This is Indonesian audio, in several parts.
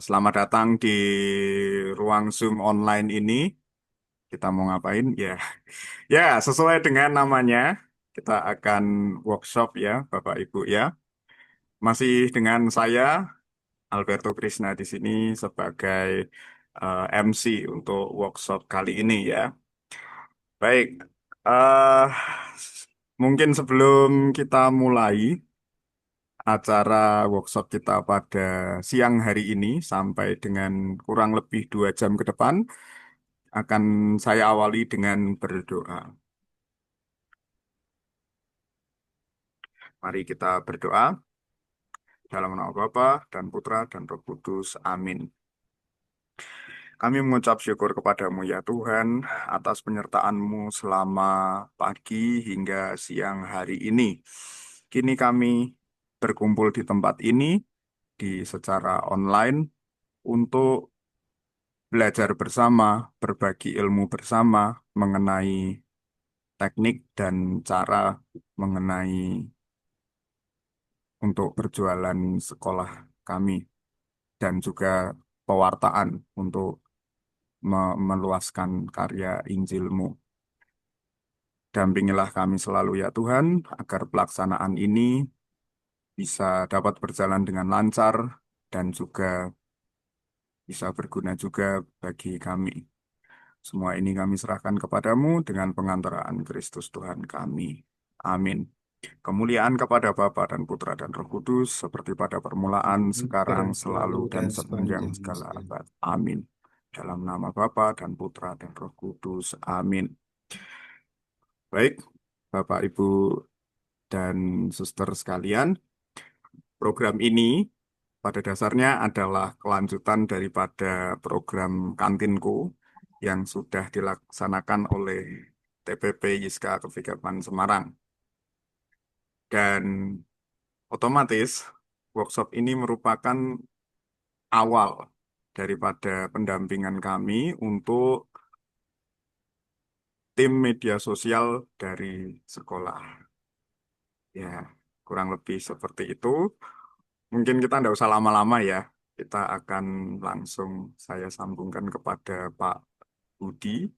Selamat datang di ruang Zoom online ini. Kita mau ngapain? Ya, sesuai dengan namanya, kita akan workshop ya, Bapak Ibu ya. Masih dengan saya, Alberto Krishna di sini sebagai MC untuk workshop kali ini ya. Baik, eh mungkin sebelum kita mulai acara workshop kita pada siang hari ini sampai dengan kurang lebih 2 jam ke depan, akan saya awali dengan berdoa. Mari kita berdoa dalam nama Bapa dan Putra dan Roh Kudus. Amin. Kami mengucap syukur kepadamu ya Tuhan atas penyertaan-Mu selama pagi hingga siang hari ini. Kini kami berkumpul di tempat ini secara online untuk belajar bersama, berbagi ilmu bersama mengenai teknik dan cara mengenai untuk berjualan sekolah kami dan juga pewartaan untuk meluaskan karya Injil-Mu. Dampingilah kami selalu ya Tuhan, agar pelaksanaan ini bisa dapat berjalan dengan lancar dan juga bisa berguna juga bagi kami. Semua ini kami serahkan kepadamu dengan pengantaraan Kristus Tuhan kami. Amin. Kemuliaan kepada Bapa dan Putra dan Roh Kudus, seperti pada permulaan, sekarang, selalu, Dulu dan dan sepanjang sepanjang segala masa. abad. Amin. Dalam nama Bapa dan Putra dan Roh Kudus. Amin. Baik, Bapak, Ibu, dan Suster sekalian, program ini pada dasarnya adalah kelanjutan daripada program Kantinku yang sudah dilaksanakan oleh TPP Yiska Kevikapan Semarang. Dan otomatis workshop ini merupakan awal daripada pendampingan kami untuk tim media sosial dari sekolah. Ya, kurang lebih seperti itu. Mungkin kita tidak usah lama-lama ya. Kita akan langsung saya sambungkan kepada Pak Budi.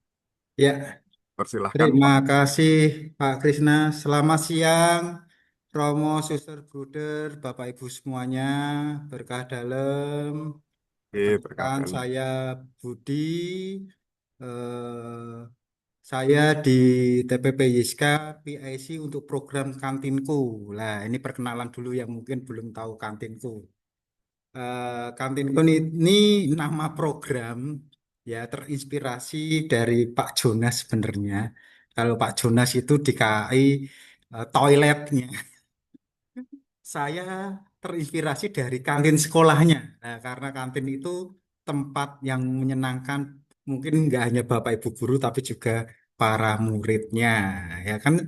Ya, Persilahkan terima Pak. kasih Pak Krisna. Selamat siang, Romo, Suster, Bruder, Bapak Ibu semuanya. Berkah dalam. Oke, Perkenalkan, berkata. saya Budi. Eh, saya di TPP Yiska PIC untuk program kantinku. Nah, ini perkenalan dulu yang mungkin belum tahu kantinku. Kantinku ini nama program ya terinspirasi dari Pak Jonas sebenarnya. Kalau Pak Jonas itu di KAI toiletnya. Saya terinspirasi dari kantin sekolahnya. Nah, karena kantin itu tempat yang menyenangkan mungkin nggak hanya Bapak Ibu guru tapi juga para muridnya. Ya kan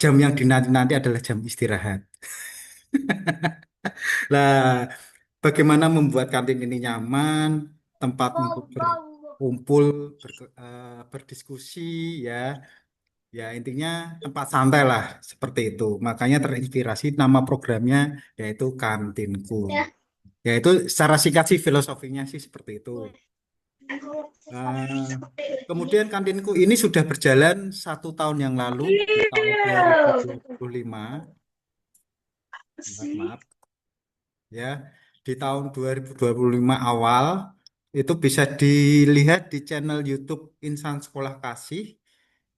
jam yang dinanti-nanti adalah jam istirahat. Nah, bagaimana membuat kantin ini nyaman, tempat untuk berkumpul, berdiskusi, ya, ya intinya tempat santai lah seperti itu. Makanya terinspirasi nama programnya yaitu Kantinku. Yaitu secara singkat sih filosofinya sih seperti itu. Eh, Kemudian Kantinku ini sudah berjalan 1 tahun yang lalu di tahun 2025. Maaf, maaf. Ya, di tahun 2025 awal itu bisa dilihat di channel YouTube Insan Sekolah Kasih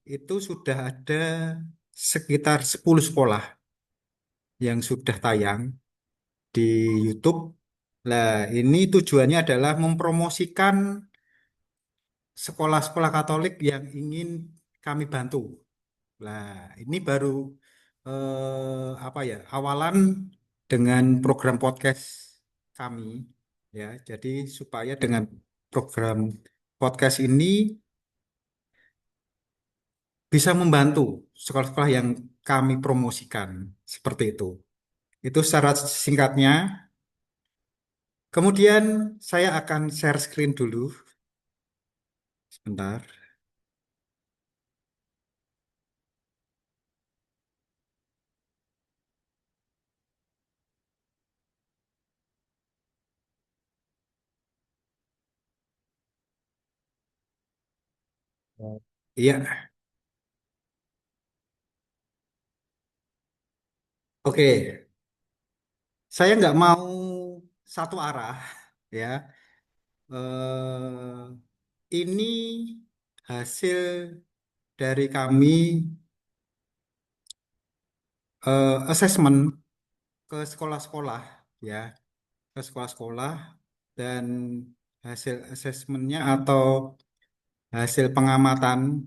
itu sudah ada sekitar 10 sekolah yang sudah tayang di YouTube. Nah, ini tujuannya adalah mempromosikan sekolah-sekolah Katolik yang ingin kami bantu. Nah, ini baru apa ya, awalan dengan program podcast kami ya. Jadi supaya dengan program podcast ini bisa membantu sekolah-sekolah yang kami promosikan seperti itu. Itu secara singkatnya. Kemudian saya akan share screen dulu sebentar. Iya, oke. Saya nggak mau satu arah, ya. Ini hasil dari kami asesmen ke sekolah-sekolah, ya, ke sekolah-sekolah dan hasil asesmennya atau hasil pengamatan,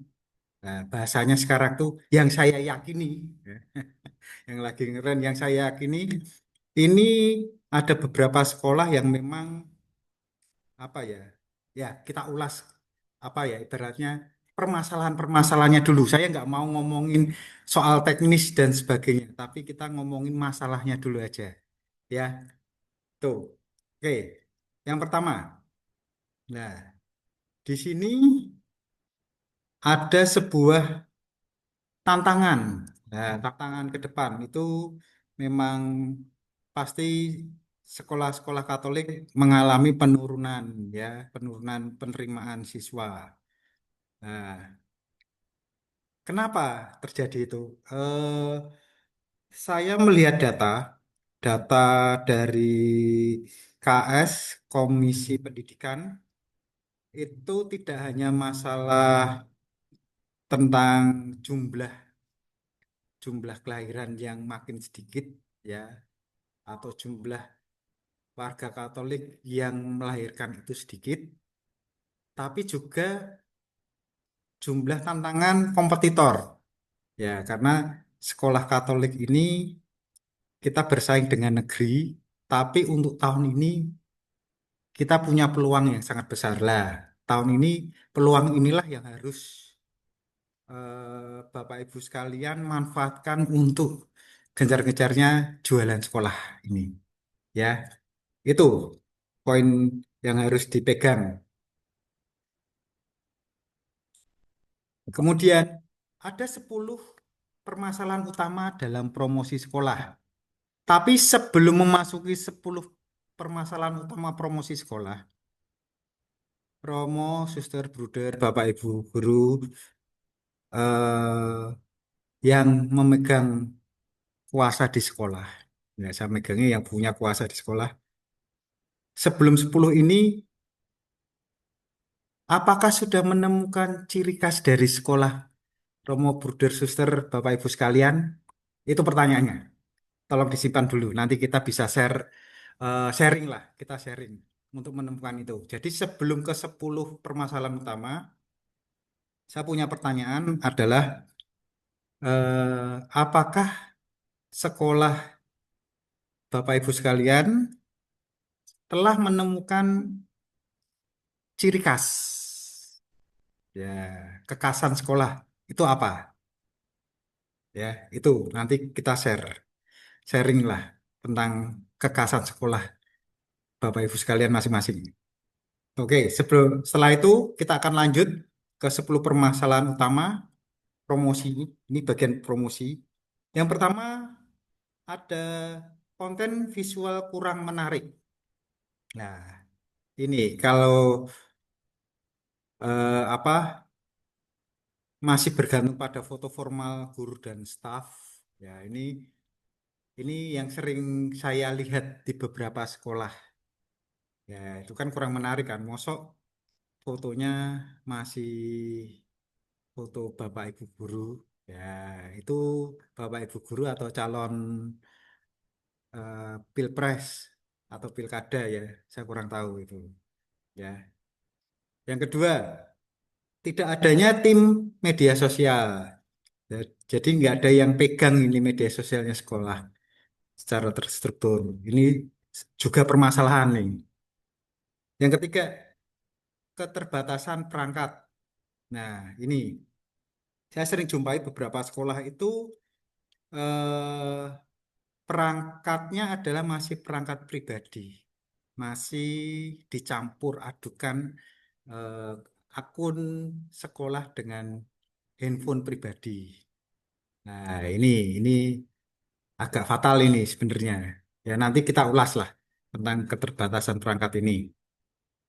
nah, bahasanya sekarang tuh yang saya yakini, ya, yang lagi ngeren, yang saya yakini ini ada beberapa sekolah yang memang apa ya, ya kita ulas apa ya ibaratnya permasalahan-permasalahannya dulu. Saya nggak mau ngomongin soal teknis dan sebagainya, tapi kita ngomongin masalahnya dulu aja, ya. Tuh, oke. Yang pertama, nah di sini ada sebuah tantangan. Nah, tantangan ke depan itu memang pasti sekolah-sekolah Katolik mengalami penurunan, ya, penurunan penerimaan siswa. Nah, kenapa terjadi itu? Eh, saya melihat data dari KS Komisi Pendidikan itu tidak hanya masalah tentang jumlah jumlah kelahiran yang makin sedikit, ya, atau jumlah warga Katolik yang melahirkan itu sedikit, tapi juga jumlah tantangan kompetitor, ya, karena sekolah Katolik ini kita bersaing dengan negeri, tapi untuk tahun ini kita punya peluang yang sangat besar lah. Tahun ini peluang inilah yang harus Bapak Ibu sekalian manfaatkan untuk gencar-gencarnya jualan sekolah ini. Ya, itu poin yang harus dipegang. Kemudian ada 10 permasalahan utama dalam promosi sekolah. Tapi sebelum memasuki 10 permasalahan utama promosi sekolah, Romo, Suster, Bruder, Bapak Ibu guru eh, yang memegang kuasa di sekolah. Ya, saya megangnya yang punya kuasa di sekolah. Sebelum 10 ini, apakah sudah menemukan ciri khas dari sekolah Romo, Bruder, Suster, Bapak Ibu sekalian? Itu pertanyaannya. Tolong disimpan dulu. Nanti kita bisa sharing lah. Kita sharing untuk menemukan itu. Jadi sebelum ke 10 permasalahan utama, saya punya pertanyaan adalah apakah sekolah Bapak Ibu sekalian telah menemukan ciri khas, ya, kekhasan sekolah itu apa? Ya, itu nanti kita sharing lah tentang kekhasan sekolah Bapak Ibu sekalian masing-masing. Oke, setelah itu kita akan lanjut ke 10 permasalahan utama promosi. Ini bagian promosi. Yang pertama ada konten visual kurang menarik. Nah, ini kalau apa masih bergantung pada foto formal guru dan staf, ya ini yang sering saya lihat di beberapa sekolah. Ya, itu kan kurang menarik kan. Mosok fotonya masih foto Bapak Ibu guru. Ya, itu Bapak Ibu guru atau calon pilpres atau pilkada, ya. Saya kurang tahu itu. Ya. Yang kedua, tidak adanya tim media sosial. Ya, jadi nggak ada yang pegang ini media sosialnya sekolah secara terstruktur. Ini juga permasalahan nih. Yang ketiga, keterbatasan perangkat. Nah, ini saya sering jumpai beberapa sekolah itu eh, perangkatnya adalah masih perangkat pribadi, masih dicampur adukan eh, akun sekolah dengan handphone pribadi. Nah, ini agak fatal ini sebenarnya. Ya, nanti kita ulas lah tentang keterbatasan perangkat ini.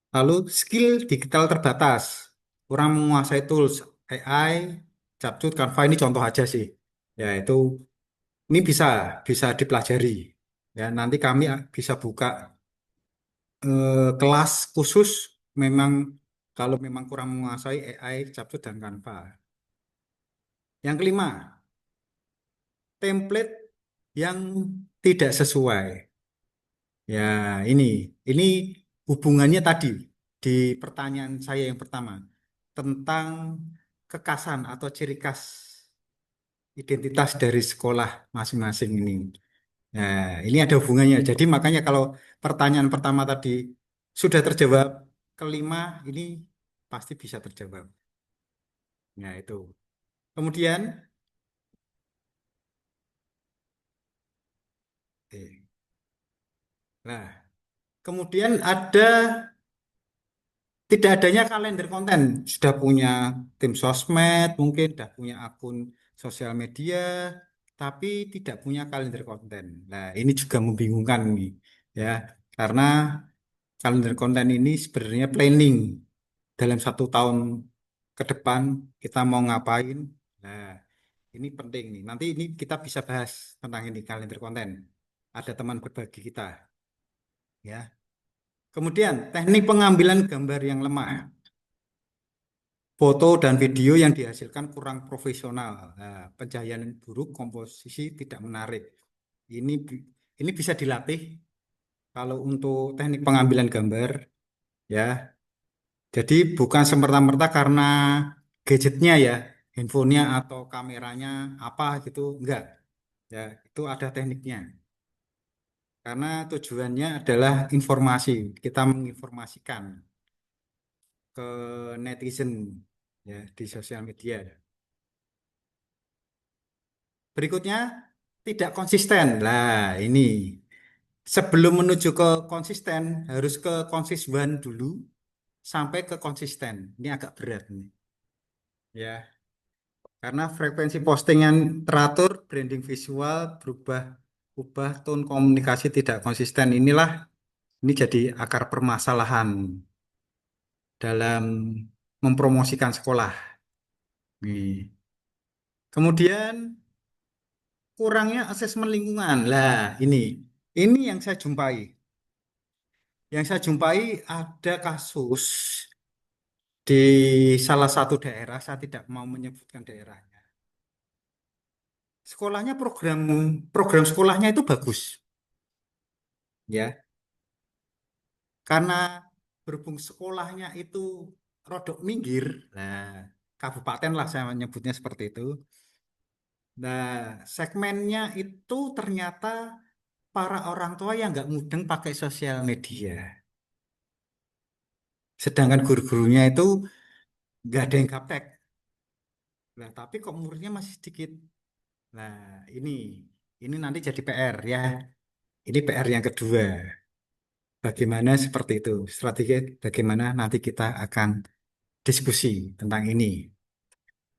Lalu skill digital terbatas. kurang menguasai tools AI, Capcut, Canva ini contoh aja sih. Ya, itu ini bisa bisa dipelajari. Ya, nanti kami bisa buka kelas khusus memang kalau memang kurang menguasai AI, Capcut, dan Canva. Yang kelima, template yang tidak sesuai. Ya, ini ini hubungannya tadi di pertanyaan saya yang pertama tentang kekasan atau ciri khas identitas dari sekolah masing-masing ini. Nah, ini ada hubungannya. Jadi makanya kalau pertanyaan pertama tadi sudah terjawab, kelima ini pasti bisa terjawab. Nah, itu. Kemudian, nah, kemudian ada tidak adanya kalender konten. Sudah punya tim sosmed, mungkin sudah punya akun sosial media, tapi tidak punya kalender konten. Nah, ini juga membingungkan nih, ya, karena kalender konten ini sebenarnya planning dalam 1 tahun ke depan kita mau ngapain. Nah, ini penting nih. Nanti ini kita bisa bahas tentang ini kalender konten. Ada teman berbagi kita, ya. Kemudian teknik pengambilan gambar yang lemah. Foto dan video yang dihasilkan kurang profesional. Nah, pencahayaan buruk, komposisi tidak menarik. Ini ini bisa dilatih kalau untuk teknik pengambilan gambar, ya. Jadi bukan semerta-merta karena gadgetnya ya, handphonenya atau kameranya apa gitu, enggak. Ya, itu ada tekniknya. Karena tujuannya adalah informasi. Kita menginformasikan ke netizen ya di sosial media. Berikutnya, tidak konsisten. Lah, ini sebelum menuju ke konsisten, harus ke konsisten dulu sampai ke konsisten. Ini agak berat nih. Ya, karena frekuensi posting yang teratur, branding visual berubah, ubah tone komunikasi tidak konsisten. Inilah ini jadi akar permasalahan dalam mempromosikan sekolah. Nih. Kemudian kurangnya asesmen lingkungan. Lah, ini yang saya jumpai. Yang saya jumpai ada kasus di salah satu daerah, saya tidak mau menyebutkan daerahnya. Sekolahnya program program sekolahnya itu bagus, ya. Karena berhubung sekolahnya itu rodok minggir, nah kabupaten lah saya menyebutnya seperti itu. Nah, segmennya itu ternyata para orang tua yang nggak mudeng pakai sosial media. Sedangkan guru-gurunya itu nggak ada yang gaptek. Nah, tapi kok umurnya masih sedikit. Nah, ini ini nanti jadi PR ya. Ini PR yang kedua. Bagaimana seperti itu? Strategi bagaimana nanti kita akan diskusi tentang ini.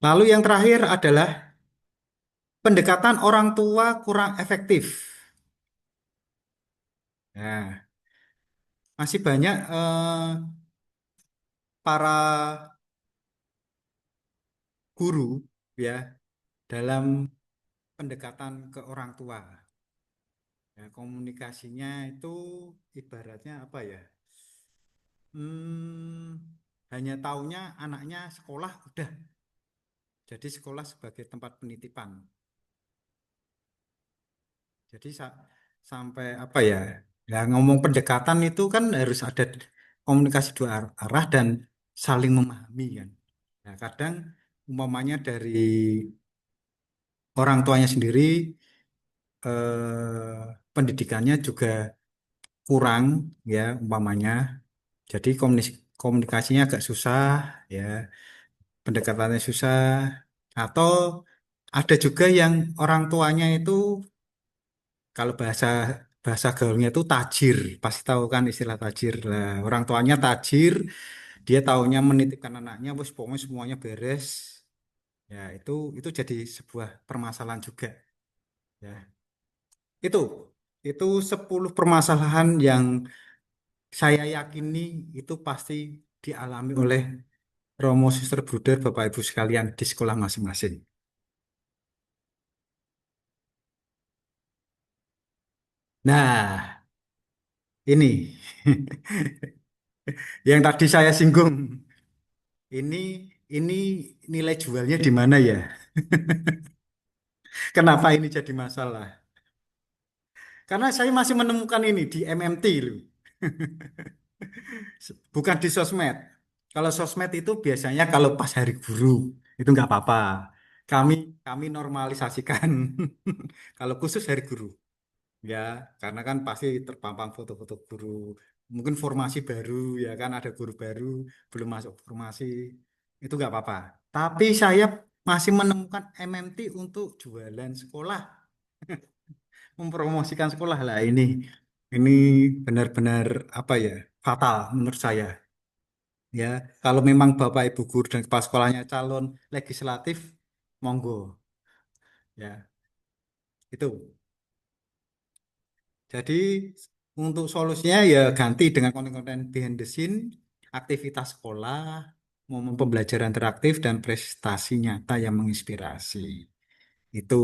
Lalu yang terakhir adalah pendekatan orang tua kurang efektif. Nah, masih banyak para guru ya dalam pendekatan ke orang tua. Ya, komunikasinya itu ibaratnya apa ya? Hmm, hanya taunya anaknya sekolah udah jadi sekolah sebagai tempat penitipan. Jadi sampai apa ya? Ya ngomong pendekatan itu kan harus ada komunikasi dua arah dan saling memahami kan. Nah, kadang umpamanya dari orang tuanya sendiri pendidikannya juga kurang ya umpamanya. Jadi komunikasinya agak susah ya, pendekatannya susah atau ada juga yang orang tuanya itu kalau bahasa bahasa gaulnya itu tajir, pasti tahu kan istilah tajir. Lah, orang tuanya tajir, dia taunya menitipkan anaknya, bos pokoknya semuanya beres. Ya, itu jadi sebuah permasalahan juga. Ya, itu itu 10 permasalahan yang saya yakini itu pasti dialami oleh Romo, suster, bruder, Bapak Ibu sekalian di sekolah masing-masing. Nah, ini yang tadi saya singgung. Ini ini nilai jualnya di mana ya? Kenapa ini jadi masalah? Karena saya masih menemukan ini di MMT loh, bukan di sosmed. Kalau sosmed itu biasanya kalau pas hari guru itu nggak apa-apa. Kami kami normalisasikan. Kalau khusus hari guru, ya karena kan pasti terpampang foto-foto guru. Mungkin formasi baru ya kan ada guru baru belum masuk formasi itu nggak apa-apa. Tapi saya masih menemukan MMT untuk jualan sekolah, mempromosikan sekolah lah ini benar-benar apa ya fatal menurut saya. Ya, kalau memang Bapak Ibu guru dan kepala sekolahnya calon legislatif, monggo. Ya, itu. Jadi untuk solusinya ya ganti dengan konten-konten behind the scene, aktivitas sekolah, momen pembelajaran interaktif dan prestasi nyata yang menginspirasi. Itu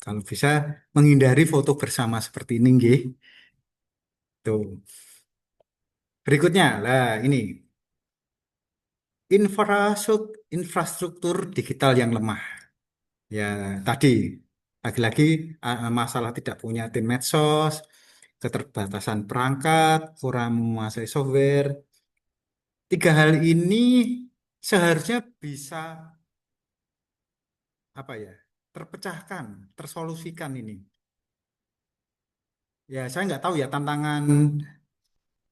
kalau bisa menghindari foto bersama seperti ini, nggih. Tuh. Berikutnya, lah ini infrastruktur digital yang lemah. Ya, tadi lagi-lagi masalah tidak punya tim medsos, keterbatasan perangkat, kurang menguasai software. Tiga hal ini seharusnya bisa apa ya? Terpecahkan, tersolusikan ini. Ya, saya nggak tahu ya tantangan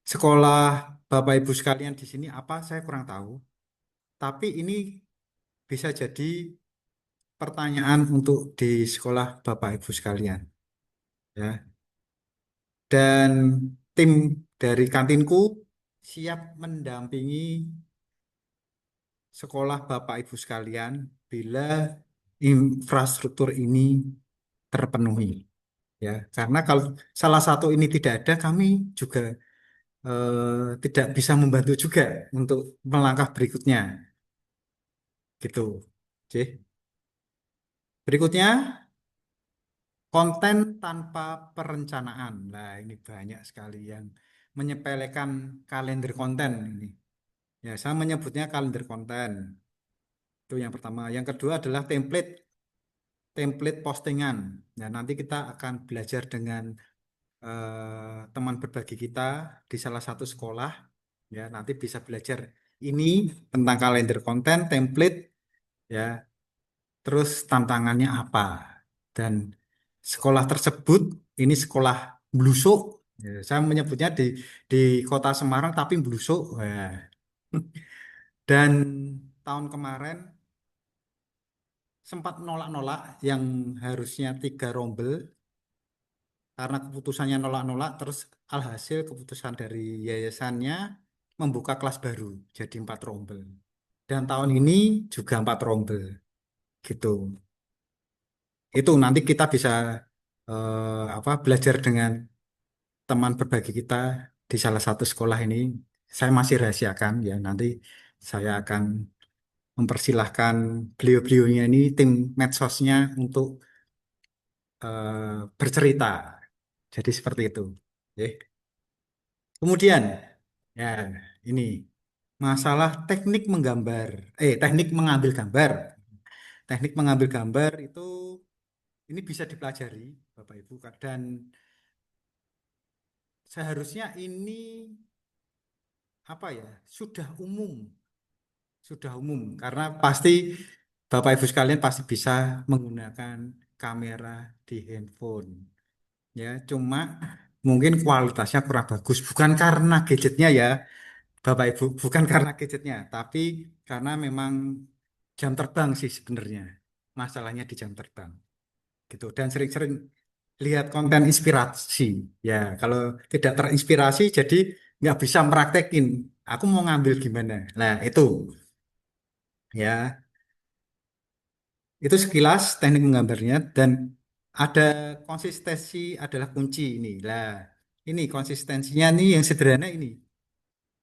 sekolah Bapak Ibu sekalian di sini apa, saya kurang tahu. Tapi ini bisa jadi pertanyaan untuk di sekolah Bapak Ibu sekalian. Ya, dan tim dari kantinku siap mendampingi sekolah Bapak Ibu sekalian bila infrastruktur ini terpenuhi ya karena kalau salah satu ini tidak ada kami juga tidak bisa membantu juga untuk melangkah berikutnya gitu. Oke. Berikutnya konten tanpa perencanaan. Nah, ini banyak sekali yang menyepelekan kalender konten ini. Ya, saya menyebutnya kalender konten. Itu yang pertama. Yang kedua adalah template template postingan. Nah, nanti kita akan belajar dengan teman berbagi kita di salah satu sekolah. Ya, nanti bisa belajar ini tentang kalender konten, template, ya. Terus tantangannya apa? Dan sekolah tersebut ini sekolah blusuk. Ya, saya menyebutnya di kota Semarang tapi blusuk. Ya. Dan tahun kemarin sempat nolak-nolak yang harusnya tiga rombel karena keputusannya nolak-nolak terus alhasil keputusan dari yayasannya membuka kelas baru jadi empat rombel dan tahun ini juga empat rombel gitu itu nanti kita bisa apa belajar dengan teman berbagi kita di salah satu sekolah ini saya masih rahasiakan ya nanti saya akan mempersilahkan beliau-beliaunya ini tim medsosnya untuk bercerita jadi seperti itu. Oke. Kemudian, ya ini masalah teknik mengambil gambar. Teknik mengambil gambar itu ini bisa dipelajari, Bapak Ibu, dan seharusnya ini apa ya sudah umum karena pasti Bapak Ibu sekalian pasti bisa menggunakan kamera di handphone. Ya, cuma mungkin kualitasnya kurang bagus, bukan karena gadgetnya ya, Bapak Ibu, bukan karena gadgetnya, tapi karena memang jam terbang sih sebenarnya. Masalahnya di jam terbang gitu. Dan sering-sering lihat konten inspirasi. Ya, kalau tidak terinspirasi jadi nggak bisa meraktekin. Aku mau ngambil gimana? Nah, ya, itu sekilas teknik menggambarnya dan ada konsistensi adalah kunci ini. Lah, ini konsistensinya nih yang sederhana ini.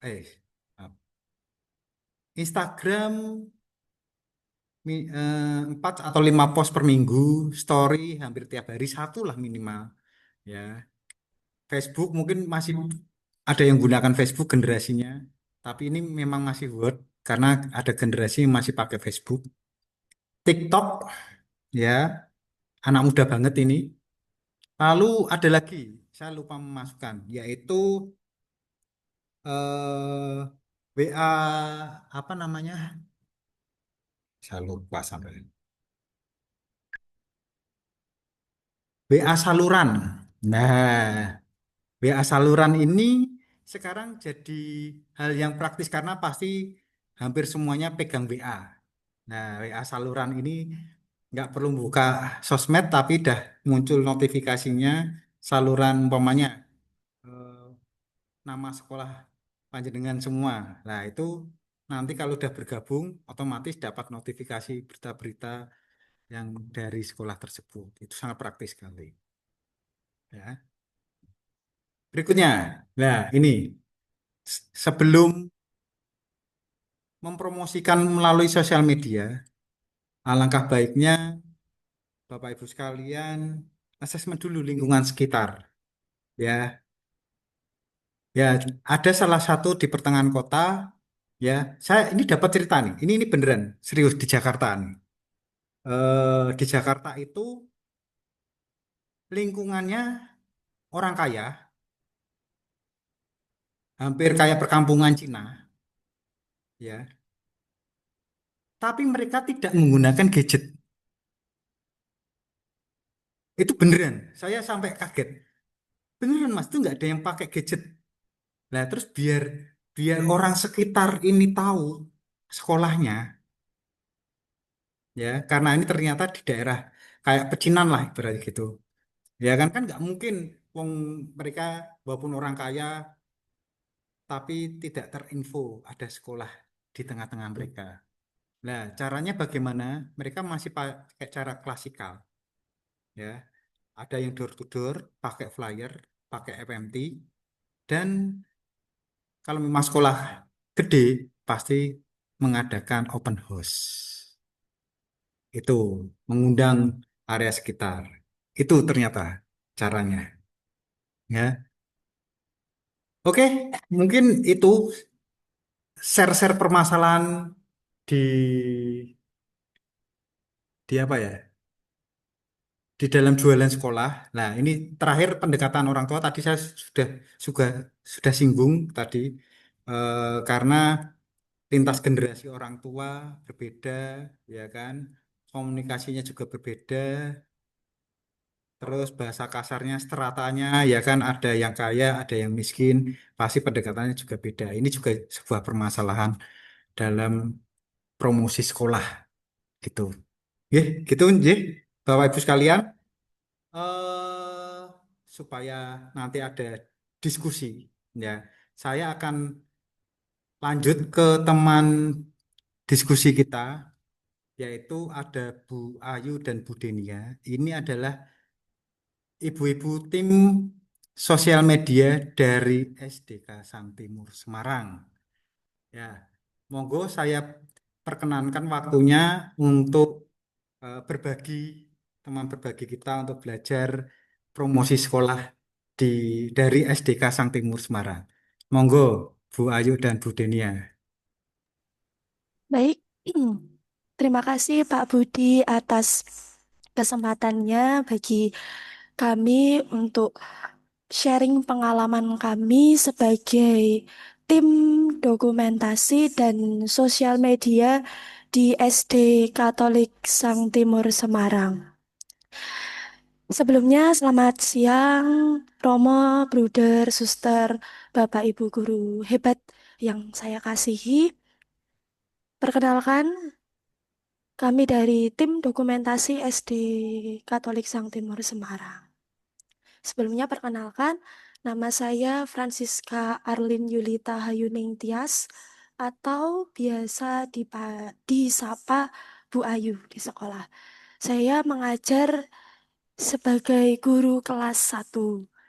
Eh, Instagram 4 atau 5 post per minggu, story hampir tiap hari satu lah minimal. Ya, Facebook mungkin masih ada yang gunakan Facebook generasinya, tapi ini memang masih Word karena ada generasi yang masih pakai Facebook. TikTok, ya, anak muda banget ini. Lalu ada lagi, saya lupa memasukkan, yaitu WA apa namanya? Saya lupa sampai. WA saluran. Nah, WA saluran ini sekarang jadi hal yang praktis karena pasti hampir semuanya pegang WA. Nah, WA saluran ini nggak perlu buka sosmed tapi dah muncul notifikasinya saluran umpamanya eh, nama sekolah panjenengan semua. Nah, itu nanti kalau udah bergabung otomatis dapat notifikasi berita-berita yang dari sekolah tersebut. Itu sangat praktis sekali. Ya. Berikutnya, nah ini sebelum mempromosikan melalui sosial media, alangkah baiknya Bapak Ibu sekalian asesmen dulu lingkungan sekitar. Ya, ya ada salah satu di pertengahan kota. Ya, saya ini dapat cerita nih. Ini beneran serius di Jakarta nih. Di Jakarta itu lingkungannya orang kaya, hampir kayak perkampungan Cina. Ya, tapi mereka tidak menggunakan gadget. Itu beneran. Saya sampai kaget. Beneran Mas, itu nggak ada yang pakai gadget. Nah, terus biar biar orang sekitar ini tahu sekolahnya, ya, karena ini ternyata di daerah kayak pecinan lah ibaratnya gitu. Ya kan kan nggak mungkin wong mereka walaupun orang kaya tapi tidak terinfo ada sekolah di tengah-tengah mereka. Nah, caranya bagaimana? Mereka masih pakai cara klasikal, ya. Ada yang door to door, pakai flyer, pakai FMT, dan kalau memang sekolah gede, pasti mengadakan open house. Itu mengundang area sekitar. Itu ternyata caranya. Ya, oke, mungkin itu share-share permasalahan di apa ya? Di dalam jualan sekolah. Nah, ini terakhir pendekatan orang tua tadi saya sudah sudah singgung tadi karena lintas generasi orang tua berbeda, ya kan? Komunikasinya juga berbeda. Terus bahasa kasarnya, stratanya, ya kan? Ada yang kaya, ada yang miskin. Pasti pendekatannya juga beda. Ini juga sebuah permasalahan dalam promosi sekolah, gitu. Ya, gitu, ya. Bapak Ibu sekalian, eh supaya nanti ada diskusi, ya. Saya akan lanjut ke teman diskusi kita, yaitu ada Bu Ayu dan Bu Denia. Ini adalah ibu-ibu tim sosial media dari SDK Sang Timur Semarang. Ya, monggo saya perkenankan waktunya untuk berbagi, teman berbagi kita untuk belajar promosi sekolah di dari SDK Sang Timur Semarang. Monggo, Bu Ayu dan Bu Denia. Baik, terima kasih Pak Budi atas kesempatannya bagi kami untuk sharing pengalaman kami sebagai tim dokumentasi dan sosial media di SD Katolik Sang Timur Semarang. Sebelumnya, selamat siang, Romo, Bruder, Suster, Bapak Ibu guru hebat yang saya kasihi. Perkenalkan, kami dari tim dokumentasi SD Katolik Sang Timur Semarang. Sebelumnya perkenalkan, nama saya Francisca Arlin Yulita Hayuning Tias atau biasa disapa Bu Ayu di sekolah. Saya mengajar sebagai guru kelas 1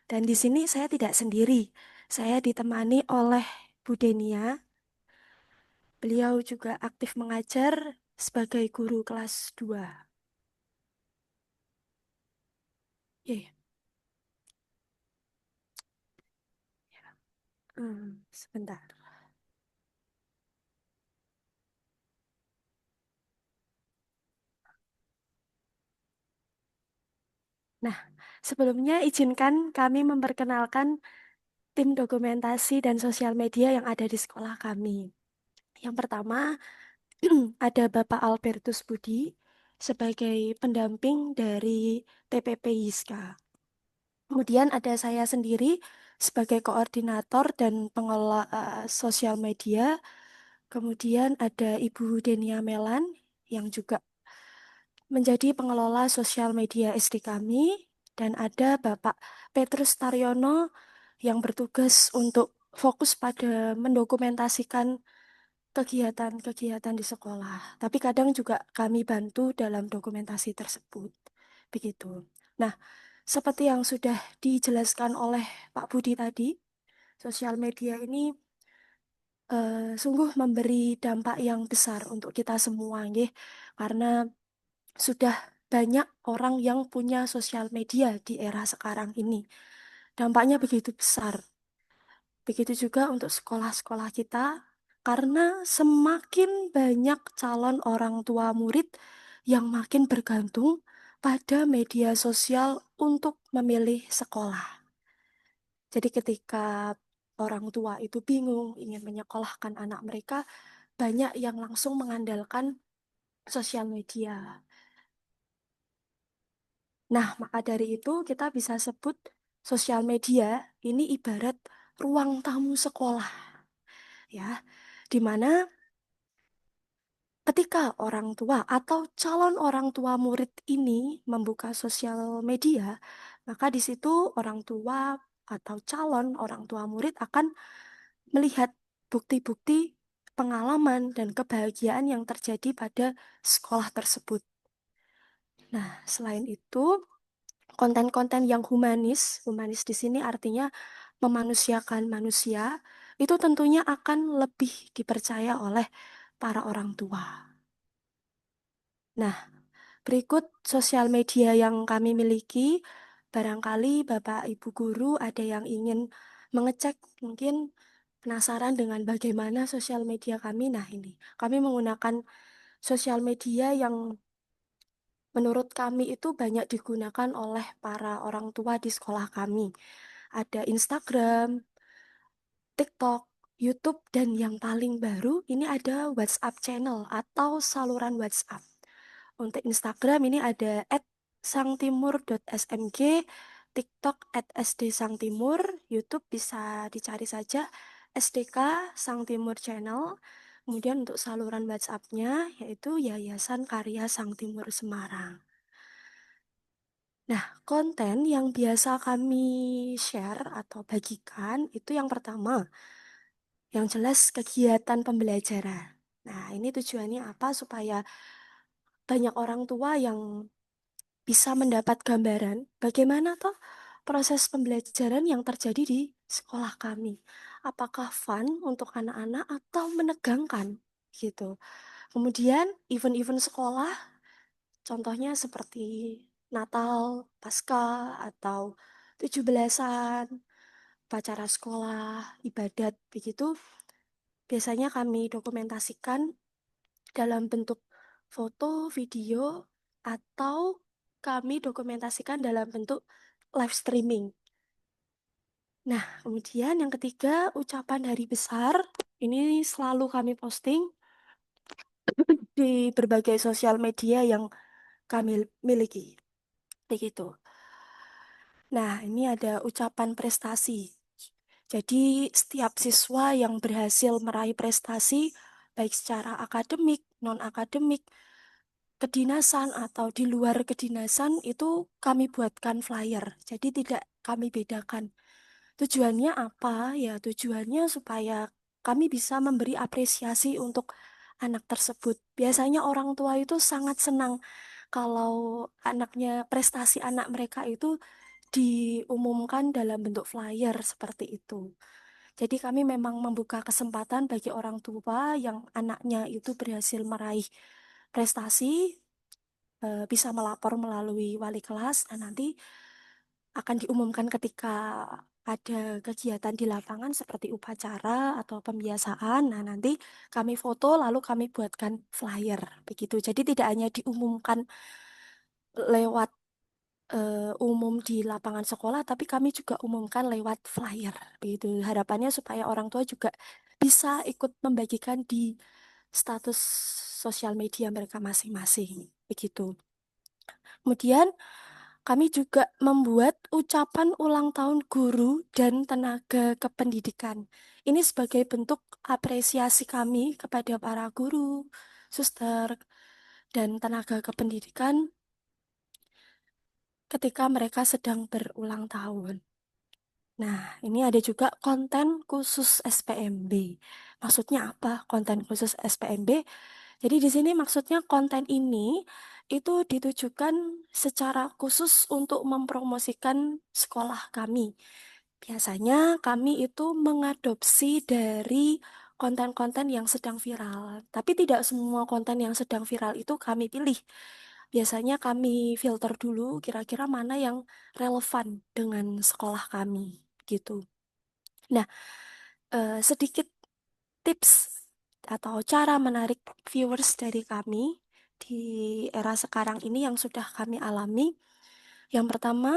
dan di sini saya tidak sendiri. Saya ditemani oleh Bu Denia Beliau juga aktif mengajar sebagai guru kelas 2. Eh, sebentar. Nah, sebelumnya izinkan kami memperkenalkan tim dokumentasi dan sosial media yang ada di sekolah kami. Yang pertama, ada Bapak Albertus Budi sebagai pendamping dari TPP Yiska. Kemudian ada saya sendiri sebagai koordinator dan pengelola sosial media. Kemudian ada Ibu Denia Melan yang juga menjadi pengelola sosial media SD kami. Dan ada Bapak Petrus Taryono yang bertugas untuk fokus pada mendokumentasikan kegiatan-kegiatan di sekolah. Tapi kadang juga kami bantu dalam dokumentasi tersebut. Begitu. Nah, seperti yang sudah dijelaskan oleh Pak Budi tadi, sosial media ini sungguh memberi dampak yang besar untuk kita semua, nggih. Karena sudah banyak orang yang punya sosial media di era sekarang ini. Dampaknya begitu besar. Begitu juga untuk sekolah-sekolah kita, karena semakin banyak calon orang tua murid yang makin bergantung pada media sosial untuk memilih sekolah. Jadi ketika orang tua itu bingung ingin menyekolahkan anak mereka, banyak yang langsung mengandalkan sosial media. Nah, maka dari itu kita bisa sebut sosial media ini ibarat ruang tamu sekolah, ya, di mana ketika orang tua atau calon orang tua murid ini membuka sosial media, maka di situ orang tua atau calon orang tua murid akan melihat bukti-bukti pengalaman dan kebahagiaan yang terjadi pada sekolah tersebut. Nah, selain itu, konten-konten yang humanis, humanis di sini artinya memanusiakan manusia, itu tentunya akan lebih dipercaya oleh para orang tua. Nah, berikut sosial media yang kami miliki. Barangkali Bapak Ibu guru ada yang ingin mengecek, mungkin penasaran dengan bagaimana sosial media kami. Nah, ini kami menggunakan sosial media yang menurut kami itu banyak digunakan oleh para orang tua di sekolah kami. Ada Instagram, TikTok, YouTube, dan yang paling baru ini ada WhatsApp channel atau saluran WhatsApp. Untuk Instagram ini ada @sangtimur.smg, TikTok @sdsangtimur, YouTube bisa dicari saja SDK Sang Timur Channel. Kemudian untuk saluran WhatsApp-nya yaitu Yayasan Karya Sang Timur Semarang. Nah, konten yang biasa kami share atau bagikan itu yang pertama, yang jelas kegiatan pembelajaran. Nah, ini tujuannya apa? Supaya banyak orang tua yang bisa mendapat gambaran bagaimana toh proses pembelajaran yang terjadi di sekolah kami. Apakah fun untuk anak-anak atau menegangkan gitu. Kemudian event-event sekolah, contohnya seperti Natal, Paskah, atau 17-an, upacara sekolah, ibadat, begitu. Biasanya kami dokumentasikan dalam bentuk foto, video, atau kami dokumentasikan dalam bentuk live streaming. Nah, kemudian yang ketiga, ucapan hari besar. Ini selalu kami posting di berbagai sosial media yang kami miliki. Begitu. Nah, ini ada ucapan prestasi. Jadi, setiap siswa yang berhasil meraih prestasi, baik secara akademik, non-akademik, kedinasan atau di luar kedinasan itu kami buatkan flyer. Jadi tidak kami bedakan. Tujuannya apa? Ya, tujuannya supaya kami bisa memberi apresiasi untuk anak tersebut. Biasanya orang tua itu sangat senang kalau anaknya, prestasi anak mereka itu diumumkan dalam bentuk flyer seperti itu. Jadi kami memang membuka kesempatan bagi orang tua yang anaknya itu berhasil meraih prestasi, bisa melapor melalui wali kelas, dan nanti akan diumumkan ketika ada kegiatan di lapangan seperti upacara atau pembiasaan. Nah, nanti kami foto lalu kami buatkan flyer begitu. Jadi tidak hanya diumumkan lewat umum di lapangan sekolah, tapi kami juga umumkan lewat flyer begitu. Harapannya supaya orang tua juga bisa ikut membagikan di status sosial media mereka masing-masing begitu. Kemudian kami juga membuat ucapan ulang tahun guru dan tenaga kependidikan. Ini sebagai bentuk apresiasi kami kepada para guru, suster, dan tenaga kependidikan ketika mereka sedang berulang tahun. Nah, ini ada juga konten khusus SPMB. Maksudnya apa konten khusus SPMB? Jadi di sini maksudnya konten ini itu ditujukan secara khusus untuk mempromosikan sekolah kami. Biasanya kami itu mengadopsi dari konten-konten yang sedang viral, tapi tidak semua konten yang sedang viral itu kami pilih. Biasanya kami filter dulu kira-kira mana yang relevan dengan sekolah kami gitu. Nah, sedikit tips atau cara menarik viewers dari kami di era sekarang ini yang sudah kami alami. Yang pertama,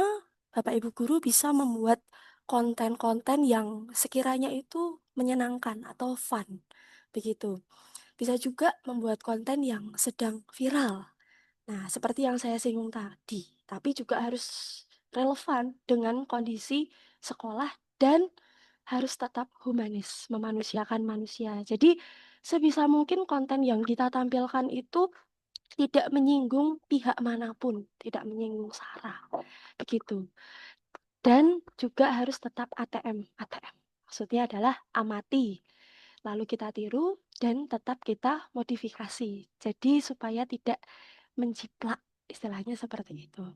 Bapak Ibu guru bisa membuat konten-konten yang sekiranya itu menyenangkan atau fun. Begitu. Bisa juga membuat konten yang sedang viral. Nah, seperti yang saya singgung tadi, tapi juga harus relevan dengan kondisi sekolah dan harus tetap humanis, memanusiakan manusia. Jadi, sebisa mungkin konten yang kita tampilkan itu tidak menyinggung pihak manapun, tidak menyinggung SARA, begitu. Dan juga harus tetap ATM. ATM maksudnya adalah amati, lalu kita tiru dan tetap kita modifikasi. Jadi supaya tidak menjiplak, istilahnya seperti itu.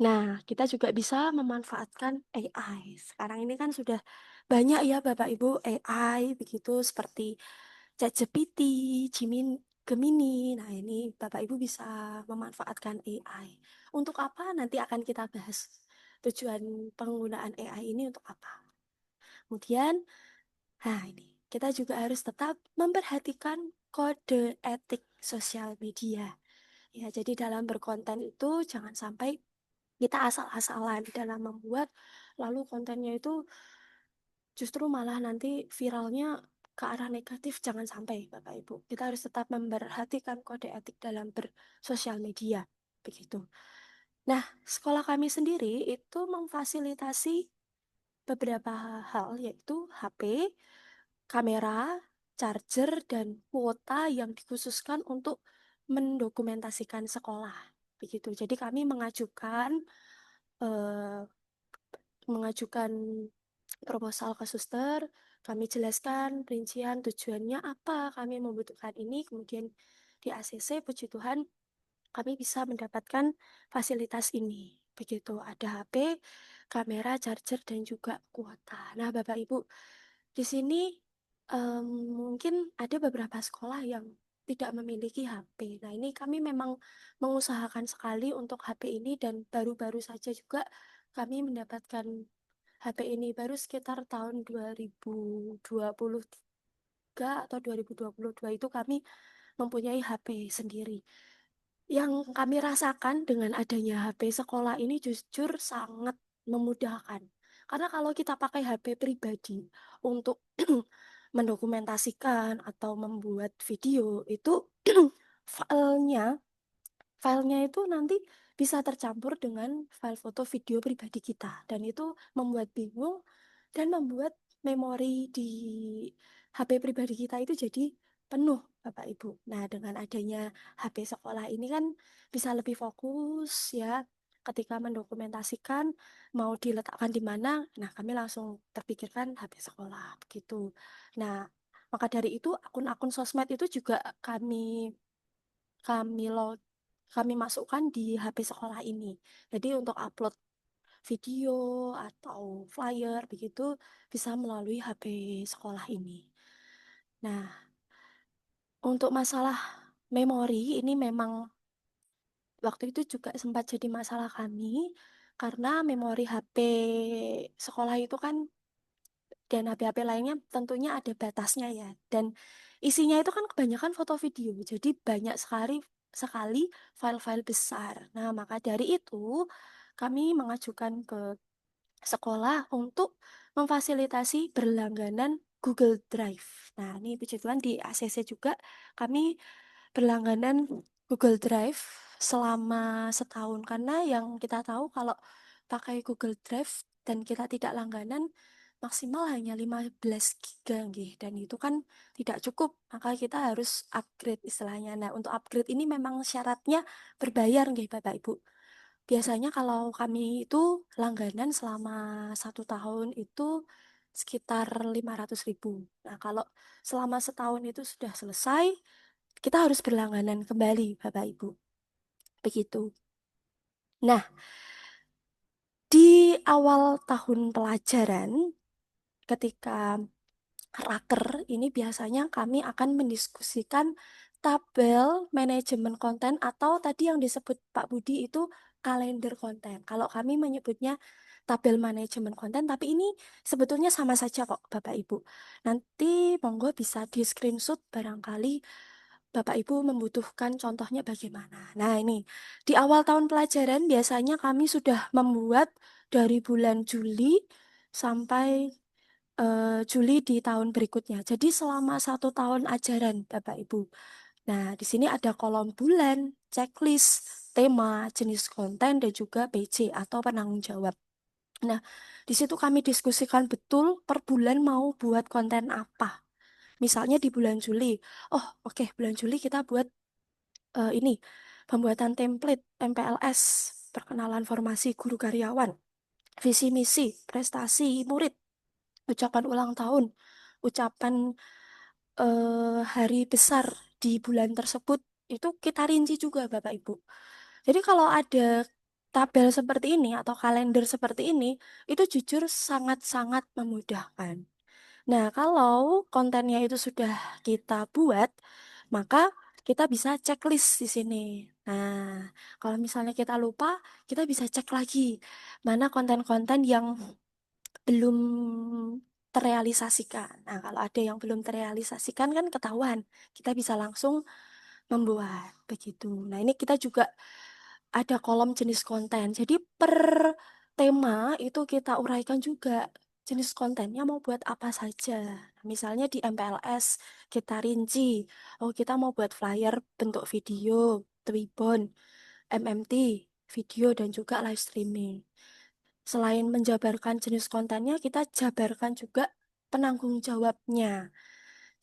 Nah, kita juga bisa memanfaatkan AI. Sekarang ini kan sudah banyak ya Bapak Ibu AI begitu seperti ChatGPT, Gemini. Nah, ini Bapak Ibu bisa memanfaatkan AI. Untuk apa? Nanti akan kita bahas. Tujuan penggunaan AI ini untuk apa? Kemudian, nah ini kita juga harus tetap memperhatikan kode etik sosial media. Ya, jadi dalam berkonten itu jangan sampai kita asal-asalan dalam membuat, lalu kontennya itu justru malah nanti viralnya ke arah negatif. Jangan sampai Bapak Ibu. Kita harus tetap memperhatikan kode etik dalam bersosial media. Begitu. Nah, sekolah kami sendiri itu memfasilitasi beberapa hal yaitu HP, kamera, charger, dan kuota yang dikhususkan untuk mendokumentasikan sekolah. Begitu. Jadi kami eh, mengajukan proposal ke suster, kami jelaskan rincian tujuannya apa, kami membutuhkan ini, kemudian di ACC, puji Tuhan, kami bisa mendapatkan fasilitas ini. Begitu, ada HP, kamera, charger, dan juga kuota. Nah, Bapak Ibu, di sini em, mungkin ada beberapa sekolah yang tidak memiliki HP. Nah, ini kami memang mengusahakan sekali untuk HP ini dan baru-baru saja juga kami mendapatkan HP ini baru sekitar tahun 2023 atau 2022 itu kami mempunyai HP sendiri. Yang kami rasakan dengan adanya HP sekolah ini jujur sangat memudahkan. Karena kalau kita pakai HP pribadi untuk mendokumentasikan atau membuat video itu filenya filenya itu nanti bisa tercampur dengan file foto video pribadi kita dan itu membuat bingung dan membuat memori di HP pribadi kita itu jadi penuh Bapak Ibu. Nah, dengan adanya HP sekolah ini kan bisa lebih fokus ya ketika mendokumentasikan mau diletakkan di mana. Nah, kami langsung terpikirkan HP sekolah begitu. Nah, maka dari itu akun-akun sosmed itu juga kami lo kami masukkan di HP sekolah ini. Jadi untuk upload video atau flyer begitu bisa melalui HP sekolah ini. Nah, untuk masalah memori ini memang waktu itu juga sempat jadi masalah kami karena memori HP sekolah itu kan dan HP-HP lainnya tentunya ada batasnya ya. Dan isinya itu kan kebanyakan foto video. Jadi banyak sekali sekali file-file besar. Nah, maka dari itu kami mengajukan ke sekolah untuk memfasilitasi berlangganan Google Drive. Nah, ini puji Tuhan di ACC juga kami berlangganan Google Drive selama setahun karena yang kita tahu kalau pakai Google Drive dan kita tidak langganan maksimal hanya 15 giga nggih. Dan itu kan tidak cukup, maka kita harus upgrade istilahnya. Nah, untuk upgrade ini memang syaratnya berbayar nggih Bapak Ibu. Biasanya kalau kami itu langganan selama 1 tahun itu sekitar 500.000. Nah, kalau selama setahun itu sudah selesai, kita harus berlangganan kembali, Bapak Ibu. Begitu. Nah, di awal tahun pelajaran, ketika raker ini biasanya kami akan mendiskusikan tabel manajemen konten atau tadi yang disebut Pak Budi itu kalender konten. Kalau kami menyebutnya tabel manajemen konten, tapi ini sebetulnya sama saja kok Bapak Ibu. Nanti monggo bisa di screenshot barangkali Bapak Ibu membutuhkan contohnya bagaimana. Nah, ini di awal tahun pelajaran biasanya kami sudah membuat dari bulan Juli sampai Juli di tahun berikutnya. Jadi selama 1 tahun ajaran, Bapak Ibu. Nah, di sini ada kolom bulan, checklist, tema, jenis konten, dan juga PJ atau penanggung jawab. Nah, di situ kami diskusikan betul per bulan mau buat konten apa. Misalnya di bulan Juli, oh oke, bulan Juli kita buat ini, pembuatan template MPLS, perkenalan formasi guru karyawan, visi misi, prestasi murid, ucapan ulang tahun, ucapan hari besar di bulan tersebut itu kita rinci juga Bapak Ibu. Jadi kalau ada tabel seperti ini atau kalender seperti ini, itu jujur sangat-sangat memudahkan. Nah, kalau kontennya itu sudah kita buat, maka kita bisa checklist di sini. Nah, kalau misalnya kita lupa, kita bisa cek lagi mana konten-konten yang belum terrealisasikan. Nah, kalau ada yang belum terrealisasikan kan ketahuan. Kita bisa langsung membuat begitu. Nah, ini kita juga ada kolom jenis konten. Jadi per tema itu kita uraikan juga jenis kontennya mau buat apa saja. Misalnya di MPLS kita rinci, oh kita mau buat flyer bentuk video, Twibbon, MMT, video dan juga live streaming. Selain menjabarkan jenis kontennya, kita jabarkan juga penanggung jawabnya.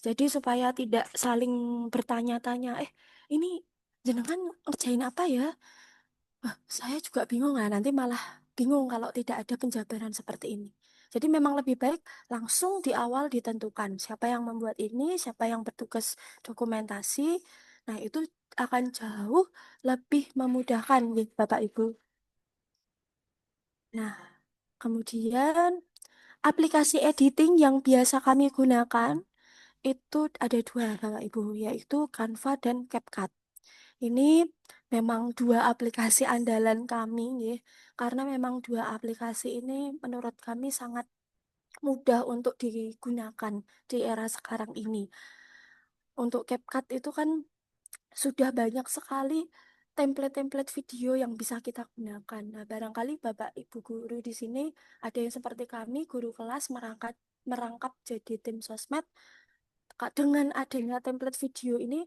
Jadi supaya tidak saling bertanya-tanya, ini jenengan ngerjain apa ya? Wah, saya juga bingung lah, nanti malah bingung kalau tidak ada penjabaran seperti ini. Jadi memang lebih baik langsung di awal ditentukan siapa yang membuat ini, siapa yang bertugas dokumentasi. Nah, itu akan jauh lebih memudahkan, nih, Bapak Ibu. Nah, kemudian aplikasi editing yang biasa kami gunakan itu ada dua, Bapak Ibu, yaitu Canva dan CapCut. Ini memang dua aplikasi andalan kami, ya, karena memang dua aplikasi ini menurut kami sangat mudah untuk digunakan di era sekarang ini. Untuk CapCut itu kan sudah banyak sekali template-template video yang bisa kita gunakan. Nah, barangkali Bapak Ibu guru di sini ada yang seperti kami, guru kelas merangkap merangkap jadi tim sosmed. Dengan adanya template video ini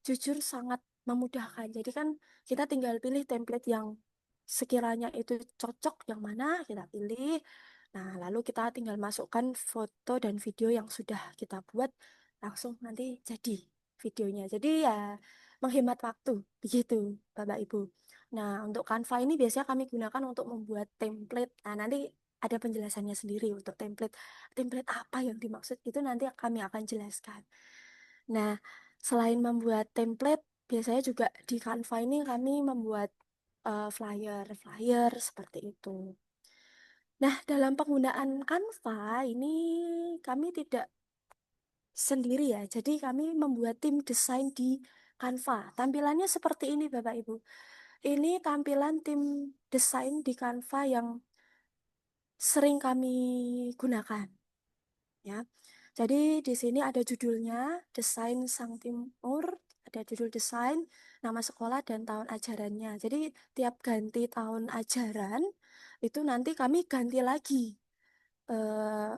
jujur sangat memudahkan. Jadi kan kita tinggal pilih template yang sekiranya itu cocok yang mana kita pilih. Nah, lalu kita tinggal masukkan foto dan video yang sudah kita buat langsung nanti jadi videonya. Jadi ya menghemat waktu begitu Bapak Ibu. Nah, untuk Canva ini biasanya kami gunakan untuk membuat template. Nah, nanti ada penjelasannya sendiri untuk template. Template apa yang dimaksud itu nanti kami akan jelaskan. Nah, selain membuat template, biasanya juga di Canva ini kami membuat flyer seperti itu. Nah, dalam penggunaan Canva ini kami tidak sendiri ya. Jadi kami membuat tim desain di Canva. Tampilannya seperti ini Bapak Ibu. Ini tampilan tim desain di Canva yang sering kami gunakan ya. Jadi di sini ada judulnya Desain Sang Timur, ada judul desain, nama sekolah dan tahun ajarannya. Jadi tiap ganti tahun ajaran itu nanti kami ganti lagi eh,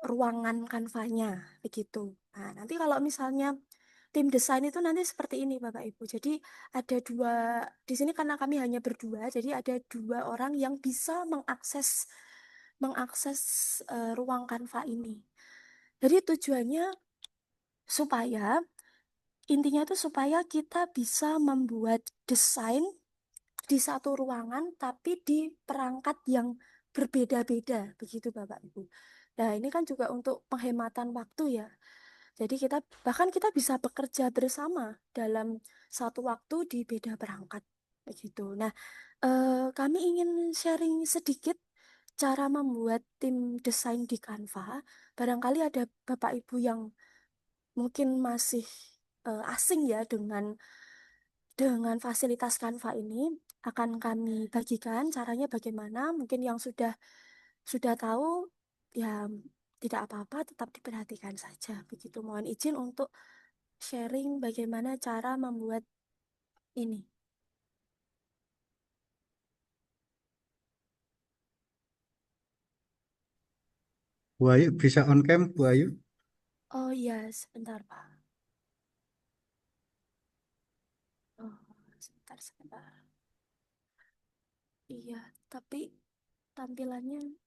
ruangan kanvanya begitu. Nah, nanti kalau misalnya tim desain itu nanti seperti ini Bapak Ibu. Jadi ada dua di sini karena kami hanya berdua, jadi ada dua orang yang bisa mengakses mengakses ruang kanva ini. Jadi tujuannya supaya intinya itu supaya kita bisa membuat desain di satu ruangan tapi di perangkat yang berbeda-beda begitu Bapak Ibu. Nah, ini kan juga untuk penghematan waktu ya. Jadi kita bisa bekerja bersama dalam satu waktu di beda perangkat begitu. Nah, kami ingin sharing sedikit cara membuat tim desain di Canva. Barangkali ada Bapak Ibu yang mungkin masih asing ya dengan fasilitas Canva ini. Akan kami bagikan caranya bagaimana. Mungkin yang sudah tahu ya tidak apa-apa, tetap diperhatikan saja. Begitu, mohon izin untuk sharing bagaimana cara membuat ini. Bu Ayu bisa on cam, Bu Ayu? Oh iya, sebentar Pak. Oh, sebentar. Iya, tapi tampilannya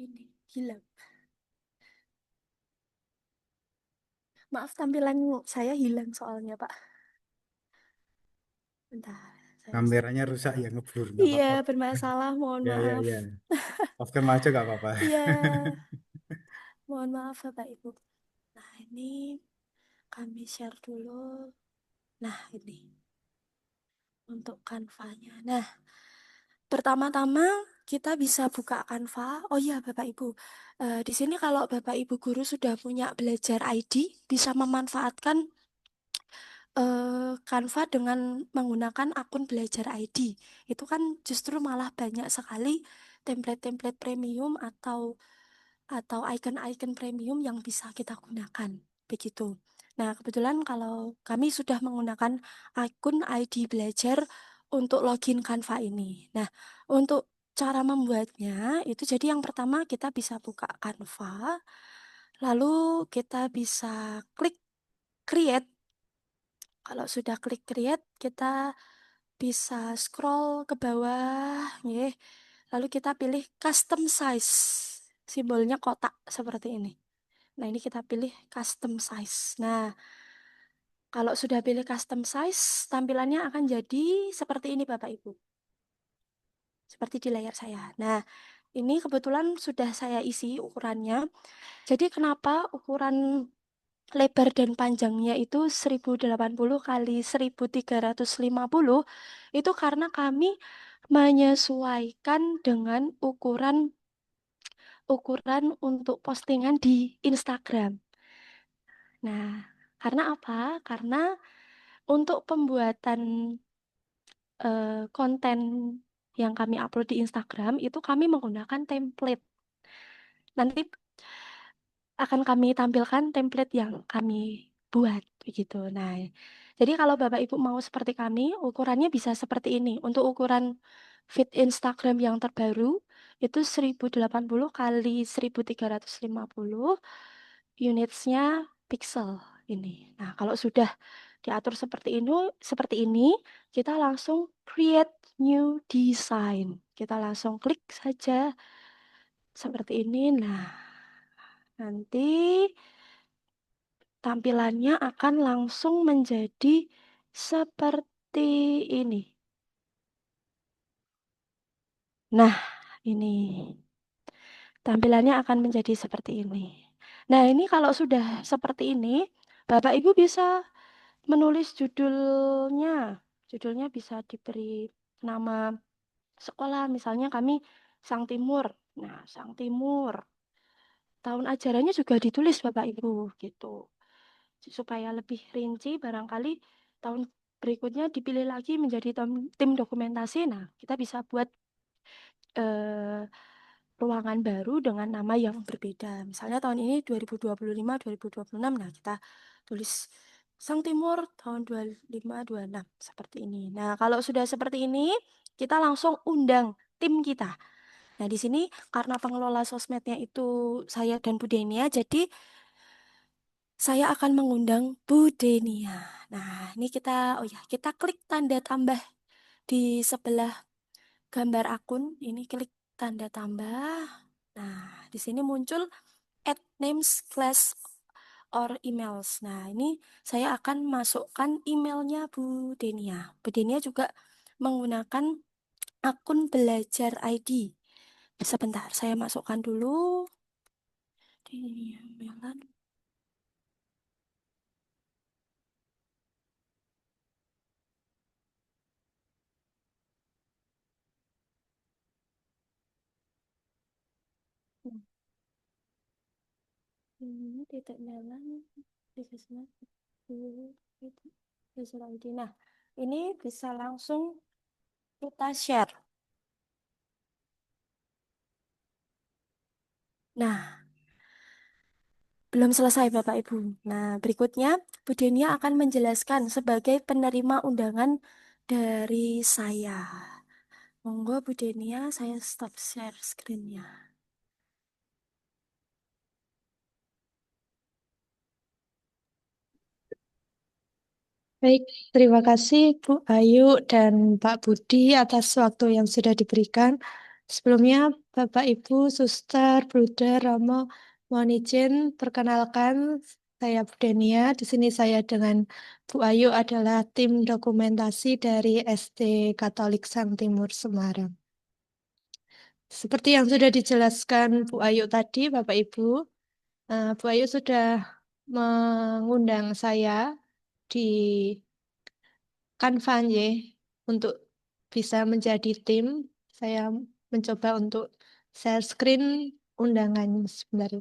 ini hilang. Maaf, tampilan saya hilang soalnya Pak. Bentar, saya. Kameranya rusak ya, ngeblur, nggak Iya, apa-apa. bermasalah, mohon Ya, ya, maaf. ya. Off cam aja nggak apa-apa. Iya, mohon maaf Bapak Ibu. Nah, ini kami share dulu. Nah, ini untuk kanvanya. Nah, pertama-tama kita bisa buka Canva. Oh iya, Bapak Ibu. Di sini kalau Bapak Ibu guru sudah punya belajar ID, bisa memanfaatkan Canva dengan menggunakan akun belajar ID. Itu kan justru malah banyak sekali template-template premium atau icon-icon premium yang bisa kita gunakan. Begitu. Nah, kebetulan kalau kami sudah menggunakan akun ID belajar untuk login Canva ini. Nah, untuk cara membuatnya itu jadi yang pertama kita bisa buka Canva, lalu kita bisa klik create. Kalau sudah klik create, kita bisa scroll ke bawah, ya. Lalu kita pilih custom size. Simbolnya kotak seperti ini. Nah, ini kita pilih custom size. Nah, kalau sudah pilih custom size, tampilannya akan jadi seperti ini Bapak Ibu. Seperti di layar saya. Nah, ini kebetulan sudah saya isi ukurannya. Jadi kenapa ukuran lebar dan panjangnya itu 1080 kali 1350 itu karena kami menyesuaikan dengan ukuran ukuran untuk postingan di Instagram. Nah, karena apa? Karena untuk pembuatan konten yang kami upload di Instagram itu kami menggunakan template. Nanti akan kami tampilkan template yang kami buat begitu. Nah, jadi kalau Bapak Ibu mau seperti kami, ukurannya bisa seperti ini. Untuk ukuran feed Instagram yang terbaru itu 1080 kali 1350 unitsnya pixel ini. Nah, kalau sudah diatur seperti ini, kita langsung create new design. Kita langsung klik saja seperti ini. Nah, nanti tampilannya akan langsung menjadi seperti ini. Nah, ini tampilannya akan menjadi seperti ini. Nah, ini kalau sudah seperti ini, Bapak Ibu bisa menulis judulnya. Judulnya bisa diberi nama sekolah, misalnya kami Sang Timur. Nah, Sang Timur. Tahun ajarannya juga ditulis Bapak Ibu gitu. Supaya lebih rinci barangkali tahun berikutnya dipilih lagi menjadi tim dokumentasi. Nah, kita bisa buat eh, ruangan baru dengan nama yang berbeda. Misalnya tahun ini 2025, 2026. Nah, kita tulis Sang Timur tahun 2526 seperti ini. Nah, kalau sudah seperti ini, kita langsung undang tim kita. Nah, di sini karena pengelola sosmednya itu saya dan Bu Denia, jadi saya akan mengundang Bu Denia. Nah, ini kita klik tanda tambah di sebelah gambar akun. Ini klik tanda tambah. Nah, di sini muncul add names, class, or emails. Nah, ini saya akan masukkan emailnya Bu Denia. Bu Denia juga menggunakan akun belajar ID. Sebentar, saya masukkan dulu. Denia Melan. Ini titik Melan. Titik Melan. Titik belajar ID. Nah, ini bisa langsung kita share. Nah, belum selesai Bapak Ibu. Nah, berikutnya Bu Denia akan menjelaskan sebagai penerima undangan dari saya. Monggo Bu Denia, saya stop share screen-nya. Baik, terima kasih Bu Ayu dan Pak Budi atas waktu yang sudah diberikan. Sebelumnya, Bapak Ibu, Suster, Bruder, Romo, mohon izin perkenalkan saya Bu Denia. Di sini saya dengan Bu Ayu adalah tim dokumentasi dari SD Katolik Sang Timur Semarang. Seperti yang sudah dijelaskan Bu Ayu tadi, Bapak Ibu, Bu Ayu sudah mengundang saya di Canva Y untuk bisa menjadi tim. Saya mencoba untuk share screen undangan sebentar.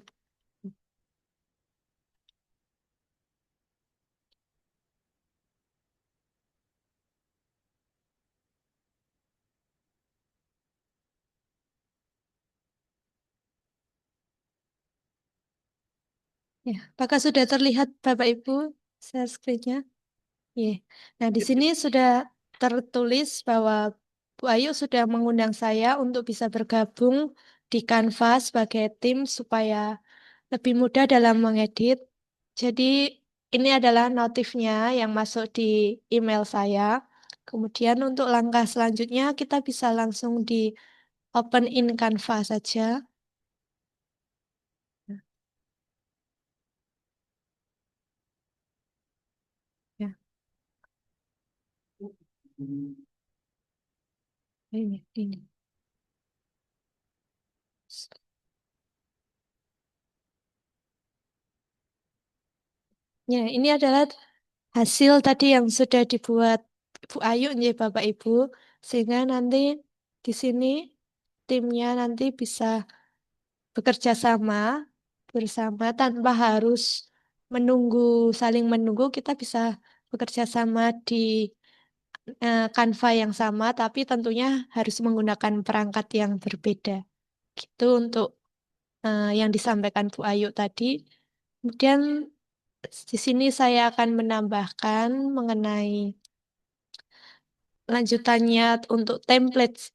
Ya, apakah sudah terlihat Bapak Ibu share screen-nya? Ya. Nah, di sini sudah tertulis bahwa Bu Ayu sudah mengundang saya untuk bisa bergabung di Canva sebagai tim supaya lebih mudah dalam mengedit. Jadi ini adalah notifnya yang masuk di email saya. Kemudian untuk langkah selanjutnya kita bisa langsung di open in Canva saja. Ya, ini. Ya, ini adalah hasil tadi yang sudah dibuat Bu Ayu nih Bapak Ibu, sehingga nanti di sini timnya nanti bisa bekerja sama bersama tanpa harus menunggu saling menunggu, kita bisa bekerja sama di Canva yang sama, tapi tentunya harus menggunakan perangkat yang berbeda. Gitu untuk yang disampaikan Bu Ayu tadi. Kemudian di sini saya akan menambahkan mengenai lanjutannya untuk template.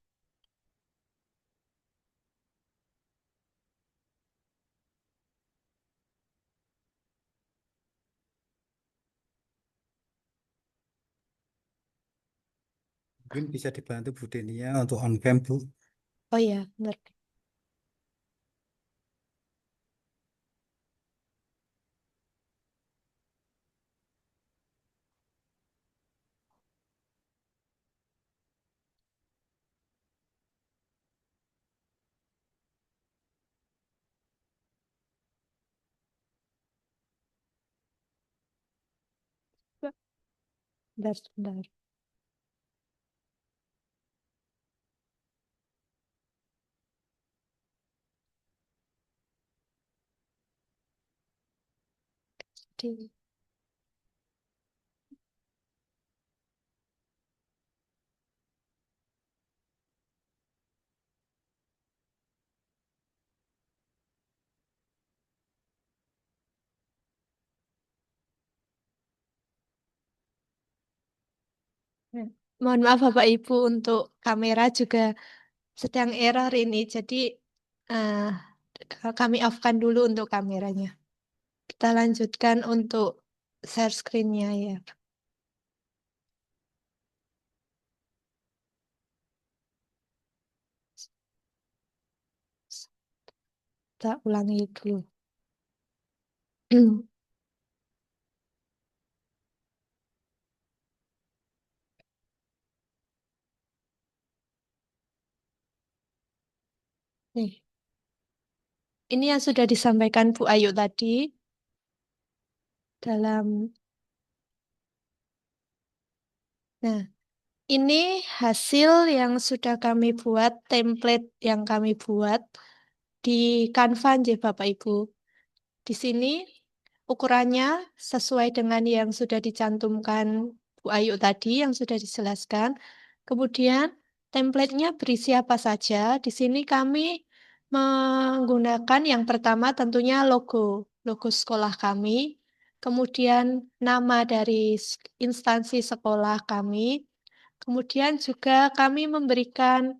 Mungkin bisa dibantu Bu Denia untuk on-cam, Bu. Oh ya, benar. Bentar, bentar. Oke. Nah, mohon maaf Bapak Ibu untuk kamera juga sedang error ini. Jadi eh, kami off-kan dulu untuk kameranya. Kita lanjutkan untuk share screen-nya ya. Kita ulangi dulu. Nih, ini yang sudah disampaikan Bu Ayu tadi dalam. Nah, ini hasil yang sudah kami buat, template yang kami buat di Canva, ya Bapak Ibu. Di sini ukurannya sesuai dengan yang sudah dicantumkan Bu Ayu tadi, yang sudah dijelaskan. Kemudian template-nya berisi apa saja. Di sini kami menggunakan yang pertama tentunya logo sekolah kami. Kemudian nama dari instansi sekolah kami. Kemudian juga kami memberikan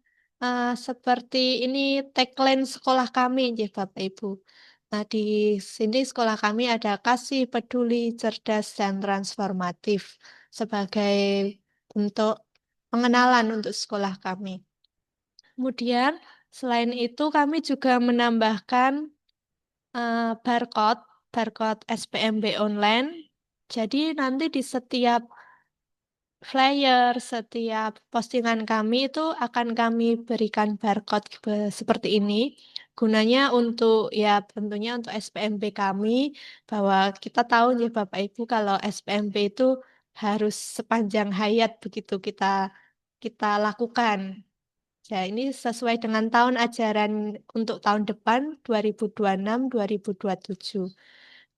seperti ini tagline sekolah kami, ya Bapak Ibu. Nah, di sini sekolah kami ada kasih, peduli, cerdas, dan transformatif sebagai bentuk pengenalan untuk sekolah kami. Kemudian, selain itu kami juga menambahkan barcode SPMB online. Jadi nanti di setiap flyer, setiap postingan kami itu akan kami berikan barcode seperti ini. Gunanya untuk ya tentunya untuk SPMB kami bahwa kita tahu ya Bapak Ibu kalau SPMB itu harus sepanjang hayat begitu kita kita lakukan. Ya, ini sesuai dengan tahun ajaran untuk tahun depan 2026-2027.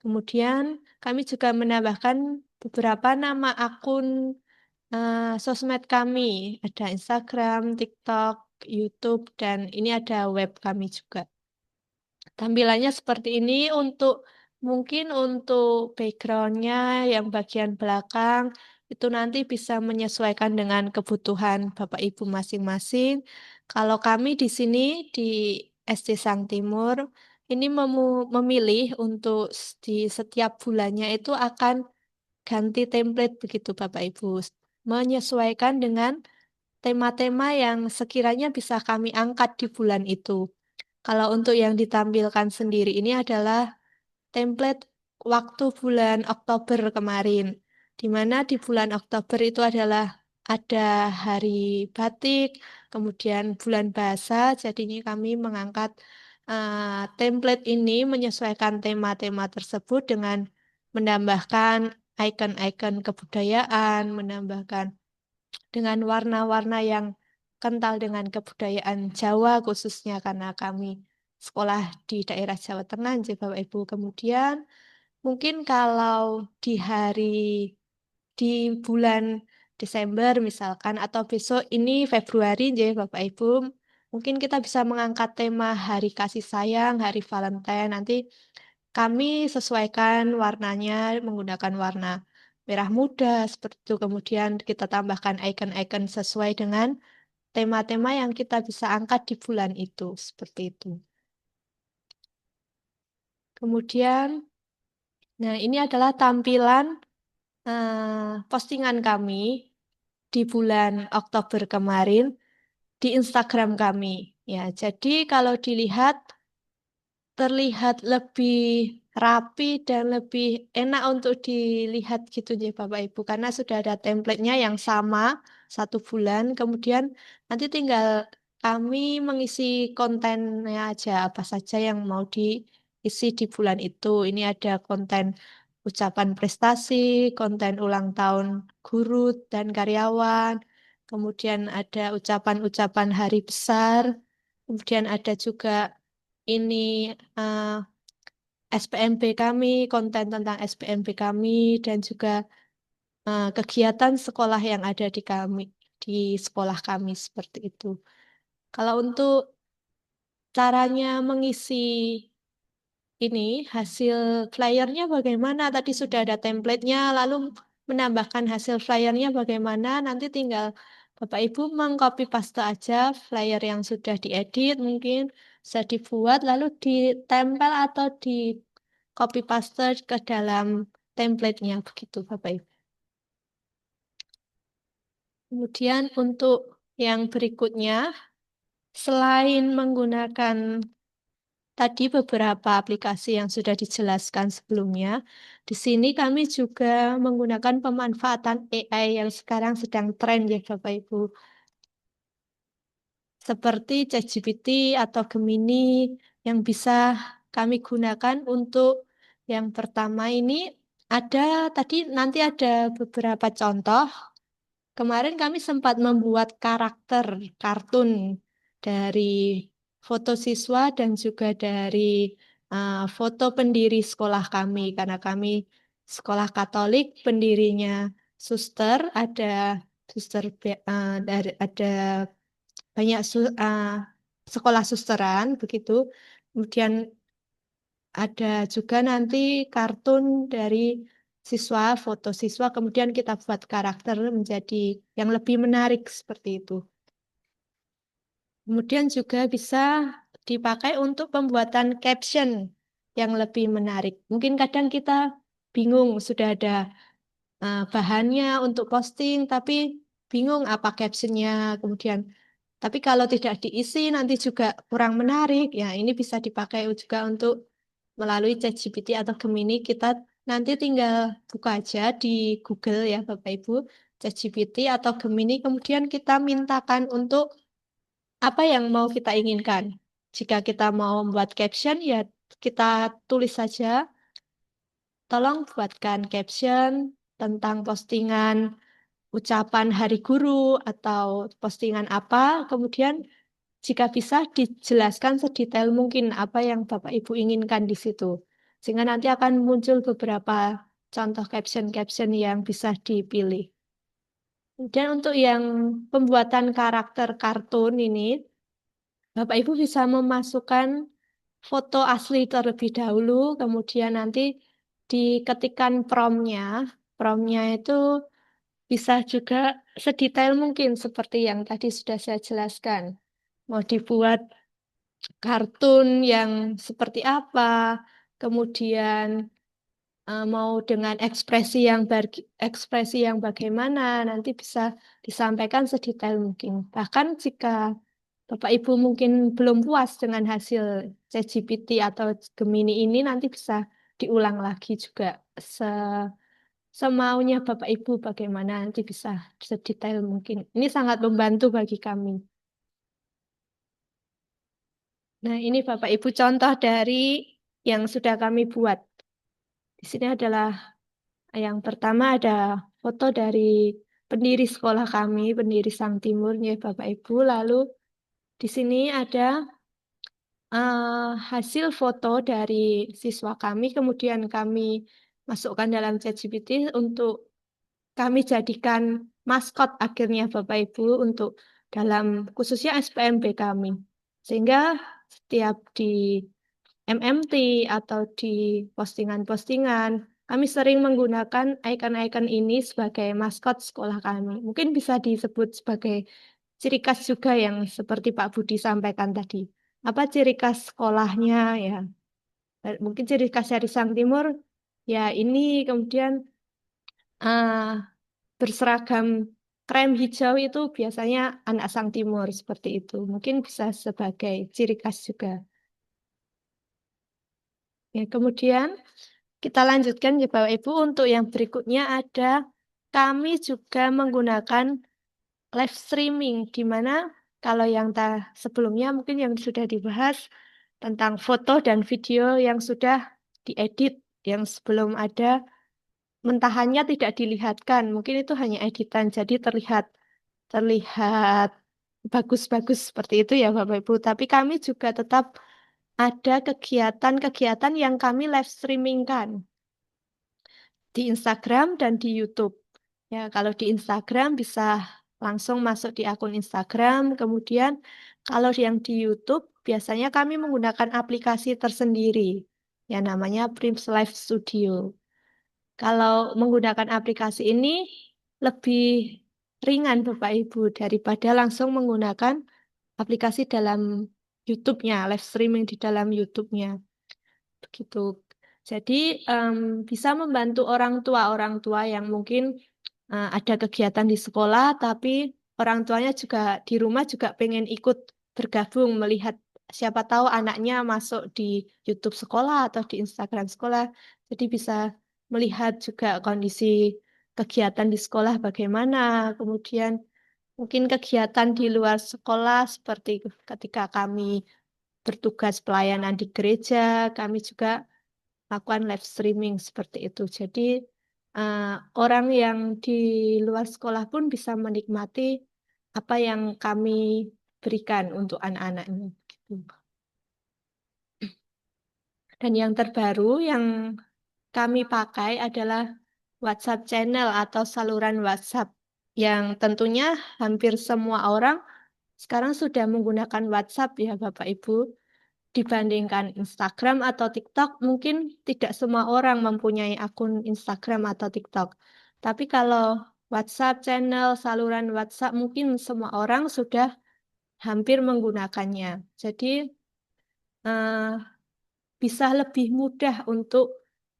Kemudian kami juga menambahkan beberapa nama akun sosmed kami. Ada Instagram, TikTok, YouTube, dan ini ada web kami juga. Tampilannya seperti ini mungkin untuk backgroundnya yang bagian belakang itu nanti bisa menyesuaikan dengan kebutuhan Bapak Ibu masing-masing. Kalau kami di sini di SD Sang Timur ini memilih untuk di setiap bulannya itu akan ganti template begitu Bapak Ibu, menyesuaikan dengan tema-tema yang sekiranya bisa kami angkat di bulan itu. Kalau untuk yang ditampilkan sendiri ini adalah template waktu bulan Oktober kemarin, di mana di bulan Oktober itu adalah ada Hari Batik, kemudian bulan bahasa, jadinya kami mengangkat template ini menyesuaikan tema-tema tersebut dengan menambahkan icon-icon kebudayaan, menambahkan dengan warna-warna yang kental dengan kebudayaan Jawa khususnya karena kami sekolah di daerah Jawa Tengah, jadi Bapak Ibu. Kemudian mungkin kalau di bulan Desember misalkan atau besok ini Februari, jadi Bapak Ibu, mungkin kita bisa mengangkat tema Hari Kasih Sayang, Hari Valentine. Nanti kami sesuaikan warnanya menggunakan warna merah muda seperti itu. Kemudian kita tambahkan icon-icon sesuai dengan tema-tema yang kita bisa angkat di bulan itu. Seperti itu. Kemudian, nah ini adalah tampilan postingan kami di bulan Oktober kemarin di Instagram kami. Ya, jadi kalau dilihat terlihat lebih rapi dan lebih enak untuk dilihat gitu ya Bapak Ibu karena sudah ada template-nya yang sama satu bulan kemudian nanti tinggal kami mengisi kontennya aja apa saja yang mau diisi di bulan itu ini ada konten ucapan prestasi, konten ulang tahun guru dan karyawan, kemudian ada ucapan-ucapan hari besar, kemudian ada juga ini eh, SPMB kami, konten tentang SPMB kami, dan juga kegiatan sekolah yang ada di sekolah kami seperti itu. Kalau untuk caranya mengisi ini hasil flyernya bagaimana? Tadi sudah ada template-nya, lalu menambahkan hasil flyernya bagaimana? Nanti tinggal Bapak Ibu mengcopy paste aja flyer yang sudah diedit, mungkin bisa dibuat lalu ditempel atau di copy paste ke dalam template-nya begitu Bapak Ibu. Kemudian untuk yang berikutnya, selain menggunakan tadi beberapa aplikasi yang sudah dijelaskan sebelumnya, di sini kami juga menggunakan pemanfaatan AI yang sekarang sedang tren ya Bapak Ibu. Seperti ChatGPT atau Gemini yang bisa kami gunakan untuk yang pertama ini nanti ada beberapa contoh. Kemarin kami sempat membuat karakter kartun dari foto siswa dan juga dari foto pendiri sekolah kami karena kami sekolah Katolik, pendirinya suster, ada ada banyak sekolah susteran begitu. Kemudian ada juga nanti kartun dari siswa, foto siswa, kemudian kita buat karakter menjadi yang lebih menarik seperti itu. Kemudian juga bisa dipakai untuk pembuatan caption yang lebih menarik. Mungkin kadang kita bingung, sudah ada bahannya untuk posting, tapi bingung apa captionnya. Kemudian, tapi kalau tidak diisi nanti juga kurang menarik. Ya, ini bisa dipakai juga untuk melalui ChatGPT atau Gemini. Kita nanti tinggal buka aja di Google ya Bapak Ibu, ChatGPT atau Gemini. Kemudian kita mintakan untuk apa yang mau kita inginkan. Jika kita mau membuat caption, ya kita tulis saja, tolong buatkan caption tentang postingan ucapan Hari Guru atau postingan apa. Kemudian jika bisa dijelaskan sedetail mungkin apa yang Bapak Ibu inginkan di situ. Sehingga nanti akan muncul beberapa contoh caption-caption yang bisa dipilih. Dan untuk yang pembuatan karakter kartun ini, Bapak Ibu bisa memasukkan foto asli terlebih dahulu, kemudian nanti diketikkan promnya. Promnya itu bisa juga sedetail mungkin seperti yang tadi sudah saya jelaskan. Mau dibuat kartun yang seperti apa, kemudian mau dengan ekspresi yang bagaimana, nanti bisa disampaikan sedetail mungkin. Bahkan jika Bapak Ibu mungkin belum puas dengan hasil ChatGPT atau Gemini ini, nanti bisa diulang lagi juga semaunya Bapak Ibu bagaimana, nanti bisa sedetail mungkin. Ini sangat membantu bagi kami. Nah, ini Bapak Ibu contoh dari yang sudah kami buat. Di sini adalah yang pertama ada foto dari pendiri sekolah kami, pendiri Sang Timur, ya Bapak Ibu. Lalu di sini ada hasil foto dari siswa kami, kemudian kami masukkan dalam ChatGPT untuk kami jadikan maskot akhirnya Bapak Ibu untuk dalam khususnya SPMB kami. Sehingga setiap di MMT atau di postingan-postingan, kami sering menggunakan icon-icon ini sebagai maskot sekolah kami. Mungkin bisa disebut sebagai ciri khas juga yang seperti Pak Budi sampaikan tadi. Apa ciri khas sekolahnya ya? Mungkin ciri khas dari Sang Timur ya ini, kemudian berseragam krem hijau itu biasanya anak Sang Timur seperti itu. Mungkin bisa sebagai ciri khas juga. Ya, kemudian kita lanjutkan ya Bapak Ibu, untuk yang berikutnya ada kami juga menggunakan live streaming, di mana kalau yang sebelumnya mungkin yang sudah dibahas tentang foto dan video yang sudah diedit, yang sebelum ada mentahannya tidak dilihatkan, mungkin itu hanya editan, jadi terlihat terlihat bagus-bagus seperti itu ya Bapak Ibu. Tapi kami juga tetap ada kegiatan-kegiatan yang kami live streamingkan di Instagram dan di YouTube. Ya, kalau di Instagram bisa langsung masuk di akun Instagram, kemudian kalau yang di YouTube biasanya kami menggunakan aplikasi tersendiri, ya namanya Prims Live Studio. Kalau menggunakan aplikasi ini lebih ringan Bapak Ibu daripada langsung menggunakan aplikasi dalam YouTube-nya, live streaming di dalam YouTube-nya. Begitu. Jadi em, bisa membantu orang tua yang mungkin ada kegiatan di sekolah, tapi orang tuanya juga di rumah juga pengen ikut bergabung melihat siapa tahu anaknya masuk di YouTube sekolah atau di Instagram sekolah. Jadi bisa melihat juga kondisi kegiatan di sekolah bagaimana, kemudian mungkin kegiatan di luar sekolah seperti ketika kami bertugas pelayanan di gereja, kami juga lakukan live streaming seperti itu. Jadi eh, orang yang di luar sekolah pun bisa menikmati apa yang kami berikan untuk anak-anaknya. Gitu. Dan yang terbaru yang kami pakai adalah WhatsApp channel atau saluran WhatsApp yang tentunya hampir semua orang sekarang sudah menggunakan WhatsApp ya Bapak Ibu. Dibandingkan Instagram atau TikTok, mungkin tidak semua orang mempunyai akun Instagram atau TikTok. Tapi kalau WhatsApp channel, saluran WhatsApp, mungkin semua orang sudah hampir menggunakannya. Jadi eh, bisa lebih mudah untuk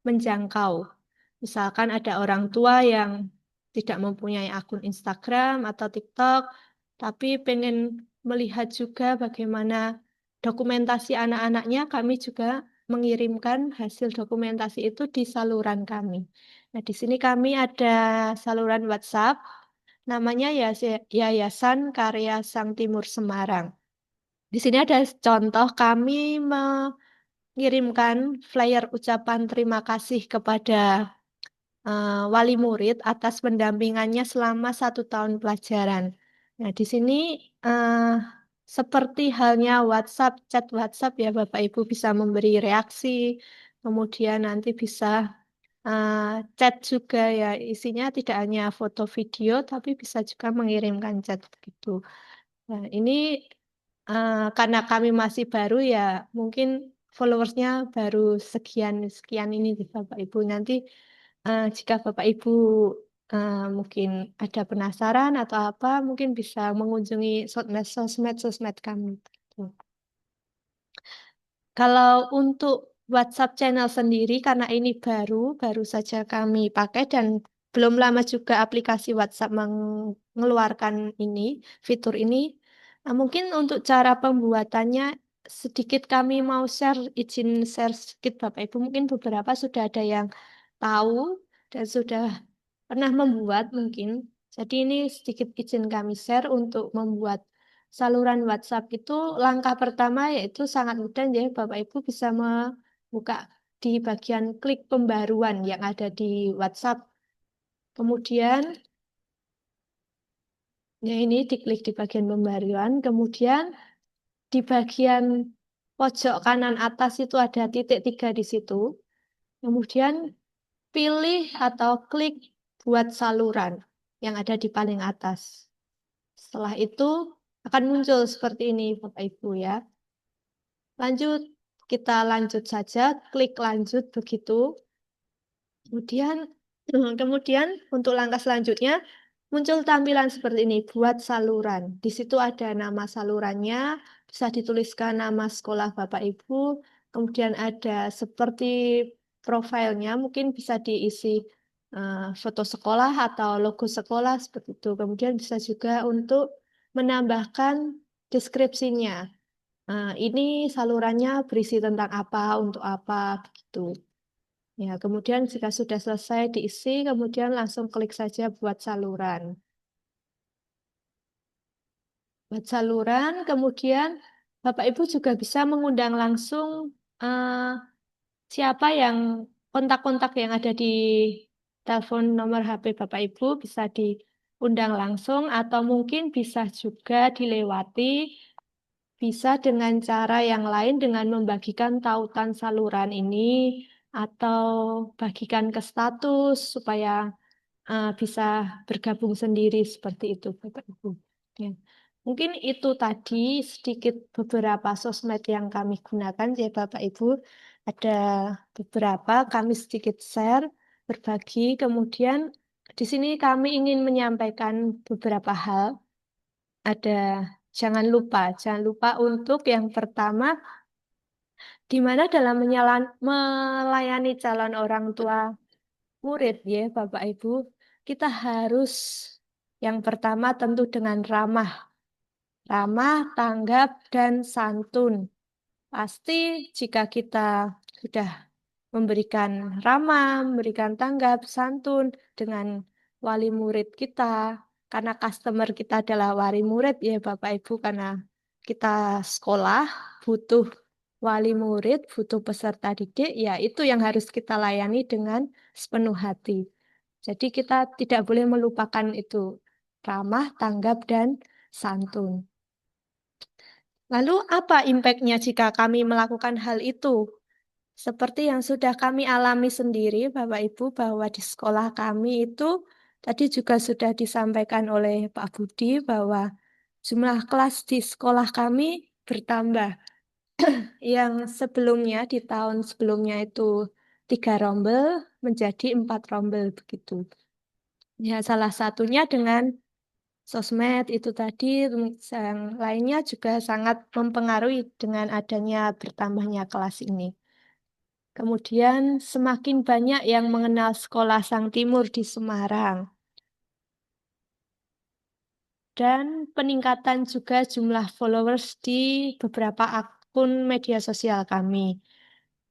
menjangkau. Misalkan ada orang tua yang tidak mempunyai akun Instagram atau TikTok, tapi pengen melihat juga bagaimana dokumentasi anak-anaknya, kami juga mengirimkan hasil dokumentasi itu di saluran kami. Nah, di sini kami ada saluran WhatsApp, namanya Yayasan Karya Sang Timur Semarang. Di sini ada contoh kami mengirimkan flyer ucapan terima kasih kepada wali murid atas pendampingannya selama 1 tahun pelajaran. Nah, di sini eh, seperti halnya WhatsApp, chat WhatsApp ya Bapak Ibu bisa memberi reaksi, kemudian nanti bisa eh, chat juga ya isinya tidak hanya foto video tapi bisa juga mengirimkan chat gitu. Nah, ini karena kami masih baru ya, mungkin followersnya baru sekian sekian ini di Bapak Ibu. Nanti jika Bapak Ibu mungkin ada penasaran atau apa, mungkin bisa mengunjungi sosmed kami. Gitu. Kalau untuk WhatsApp channel sendiri, karena ini baru saja kami pakai dan belum lama juga aplikasi WhatsApp mengeluarkan ini, fitur ini. Nah, mungkin untuk cara pembuatannya sedikit kami mau izin share sedikit Bapak Ibu. Mungkin beberapa sudah ada yang tahu dan sudah pernah membuat mungkin. Jadi ini sedikit izin kami share untuk membuat saluran WhatsApp itu langkah pertama yaitu sangat mudah ya Bapak Ibu bisa membuka di bagian klik pembaruan yang ada di WhatsApp. Kemudian ya ini diklik di bagian pembaruan, kemudian di bagian pojok kanan atas itu ada titik 3 di situ. Kemudian pilih atau klik buat saluran yang ada di paling atas. Setelah itu akan muncul seperti ini Bapak Ibu ya. Lanjut, kita lanjut saja, klik lanjut begitu. Kemudian, kemudian untuk langkah selanjutnya muncul tampilan seperti ini, buat saluran. Di situ ada nama salurannya, bisa dituliskan nama sekolah Bapak Ibu, kemudian ada seperti profilnya, mungkin bisa diisi foto sekolah atau logo sekolah seperti itu. Kemudian bisa juga untuk menambahkan deskripsinya. Ini salurannya berisi tentang apa, untuk apa, begitu. Ya, kemudian jika sudah selesai diisi, kemudian langsung klik saja buat saluran. Buat saluran, kemudian Bapak Ibu juga bisa mengundang langsung eh, siapa yang kontak-kontak yang ada di telepon nomor HP Bapak Ibu bisa diundang langsung atau mungkin bisa juga dilewati bisa dengan cara yang lain dengan membagikan tautan saluran ini atau bagikan ke status supaya bisa bergabung sendiri seperti itu, Bapak Ibu. Ya. Mungkin itu tadi sedikit beberapa sosmed yang kami gunakan ya Bapak Ibu. Ada beberapa kami sedikit share, berbagi. Kemudian di sini kami ingin menyampaikan beberapa hal. Ada jangan lupa untuk yang pertama, di mana dalam melayani calon orang tua murid ya Bapak Ibu, kita harus yang pertama tentu dengan ramah, tanggap, dan santun. Pasti jika kita sudah memberikan ramah, memberikan tanggap, santun dengan wali murid kita, karena customer kita adalah wali murid ya Bapak Ibu, karena kita sekolah butuh wali murid, butuh peserta didik, ya itu yang harus kita layani dengan sepenuh hati. Jadi kita tidak boleh melupakan itu, ramah, tanggap, dan santun. Lalu apa impact-nya jika kami melakukan hal itu? Seperti yang sudah kami alami sendiri, Bapak Ibu, bahwa di sekolah kami itu tadi juga sudah disampaikan oleh Pak Budi bahwa jumlah kelas di sekolah kami bertambah. Yang sebelumnya, di tahun sebelumnya itu 3 rombel menjadi 4 rombel begitu. Ya, salah satunya dengan sosmed itu tadi, yang lainnya juga sangat mempengaruhi dengan adanya bertambahnya kelas ini. Kemudian semakin banyak yang mengenal Sekolah Sang Timur di Semarang. Dan peningkatan juga jumlah followers di beberapa akun media sosial kami.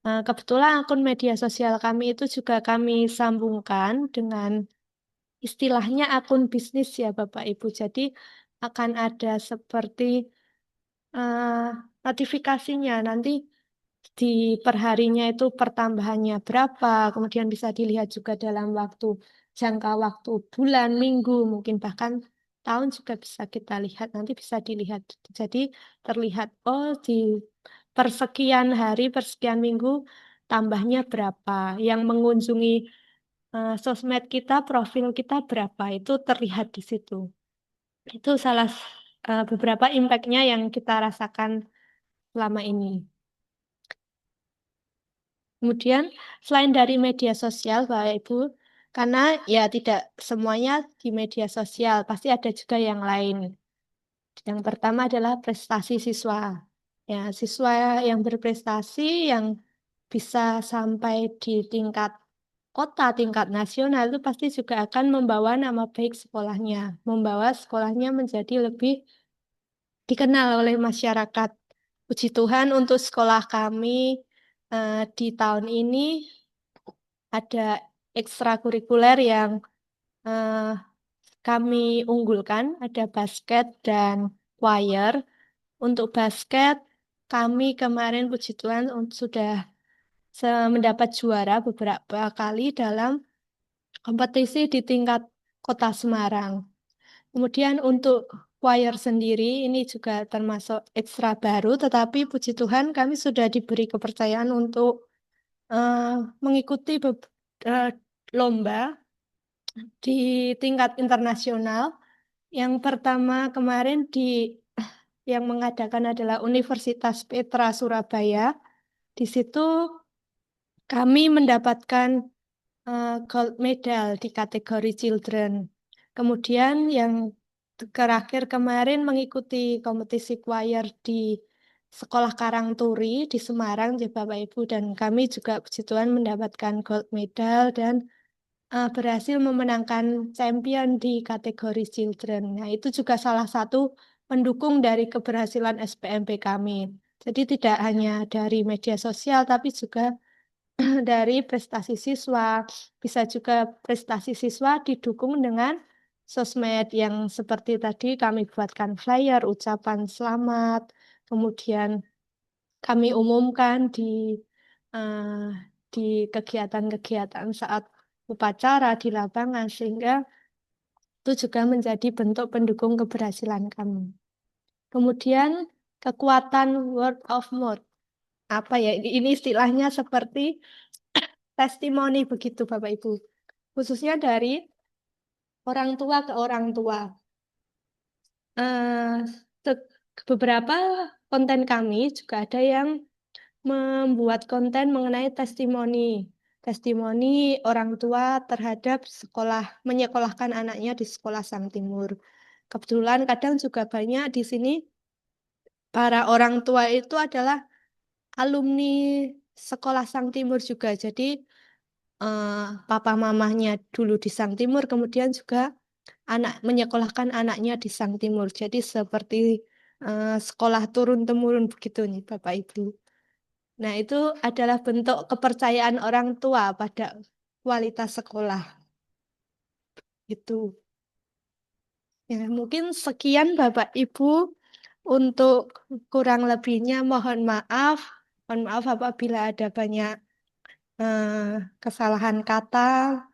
Kebetulan akun media sosial kami itu juga kami sambungkan dengan istilahnya akun bisnis ya Bapak Ibu. Jadi akan ada seperti eh, notifikasinya nanti di perharinya itu pertambahannya berapa, kemudian bisa dilihat juga dalam jangka waktu bulan, minggu, mungkin bahkan tahun juga bisa kita lihat, nanti bisa dilihat. Jadi terlihat, oh di persekian hari, persekian minggu, tambahnya berapa, yang mengunjungi sosmed kita, profil kita berapa, itu terlihat di situ. Itu beberapa impact-nya yang kita rasakan selama ini. Kemudian selain dari media sosial, Bapak Ibu, karena ya tidak semuanya di media sosial, pasti ada juga yang lain. Yang pertama adalah prestasi siswa. Ya, siswa yang berprestasi yang bisa sampai di tingkat kota, tingkat nasional itu pasti juga akan membawa nama baik sekolahnya, membawa sekolahnya menjadi lebih dikenal oleh masyarakat. Puji Tuhan untuk sekolah kami di tahun ini ada ekstrakurikuler yang eh, kami unggulkan, ada basket dan choir. Untuk basket, kami kemarin puji Tuhan sudah mendapat juara beberapa kali dalam kompetisi di tingkat Kota Semarang. Kemudian untuk choir sendiri, ini juga termasuk ekstra baru, tetapi puji Tuhan kami sudah diberi kepercayaan untuk mengikuti eh, lomba di tingkat internasional. Yang pertama kemarin yang mengadakan adalah Universitas Petra Surabaya. Di situ kami mendapatkan gold medal di kategori children. Kemudian yang terakhir kemarin mengikuti kompetisi choir di Sekolah Karangturi di Semarang, ya Bapak Ibu, dan kami juga puji Tuhan mendapatkan gold medal dan berhasil memenangkan champion di kategori children. Nah, itu juga salah satu pendukung dari keberhasilan SPMP kami. Jadi tidak hanya dari media sosial, tapi juga dari prestasi siswa. Bisa juga prestasi siswa didukung dengan sosmed yang seperti tadi kami buatkan flyer, ucapan selamat, kemudian kami umumkan eh, di kegiatan-kegiatan saat upacara di lapangan, sehingga itu juga menjadi bentuk pendukung keberhasilan kami. Kemudian kekuatan word of mouth. Apa ya? Ini istilahnya seperti testimoni begitu Bapak Ibu. Khususnya dari orang tua ke orang tua. Eh, Beberapa konten kami juga ada yang membuat konten mengenai testimoni. Testimoni orang tua terhadap sekolah, menyekolahkan anaknya di sekolah Sang Timur. Kebetulan kadang juga banyak di sini para orang tua itu adalah alumni sekolah Sang Timur juga. Jadi papa mamahnya dulu di Sang Timur, kemudian juga anak menyekolahkan anaknya di Sang Timur. Jadi seperti sekolah turun-temurun begitu nih Bapak Ibu. Nah, itu adalah bentuk kepercayaan orang tua pada kualitas sekolah. Itu. Ya, mungkin sekian Bapak Ibu. Untuk kurang lebihnya mohon maaf. Mohon maaf apabila ada banyak kesalahan kata.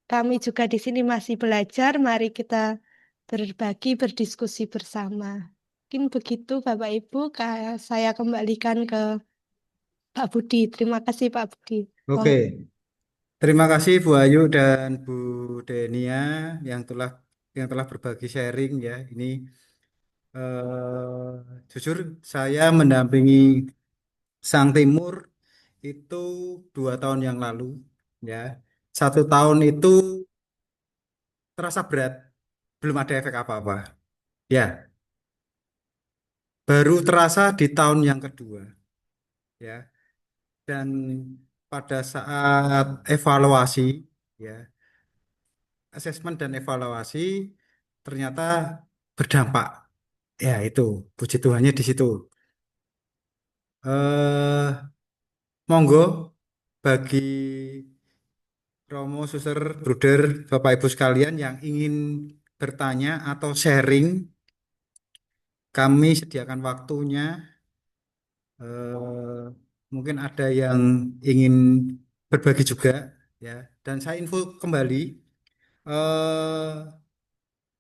Kami juga di sini masih belajar. Mari kita berbagi, berdiskusi bersama. Mungkin begitu Bapak Ibu. Saya kembalikan ke Pak Budi. Terima kasih Pak Budi. Oke, terima kasih Bu Ayu dan Bu Denia yang telah berbagi sharing ya. Ini jujur saya mendampingi Sang Timur itu 2 tahun yang lalu ya. 1 tahun itu terasa berat, belum ada efek apa-apa. Ya, baru terasa di tahun yang kedua ya. Dan pada saat evaluasi ya, asesmen dan evaluasi ternyata berdampak. Ya itu, puji Tuhannya di situ. Eh, Monggo bagi Romo, Suster, Bruder, Bapak Ibu sekalian yang ingin bertanya atau sharing, kami sediakan waktunya. Mungkin ada yang ingin berbagi juga, ya. Dan saya info kembali, eh,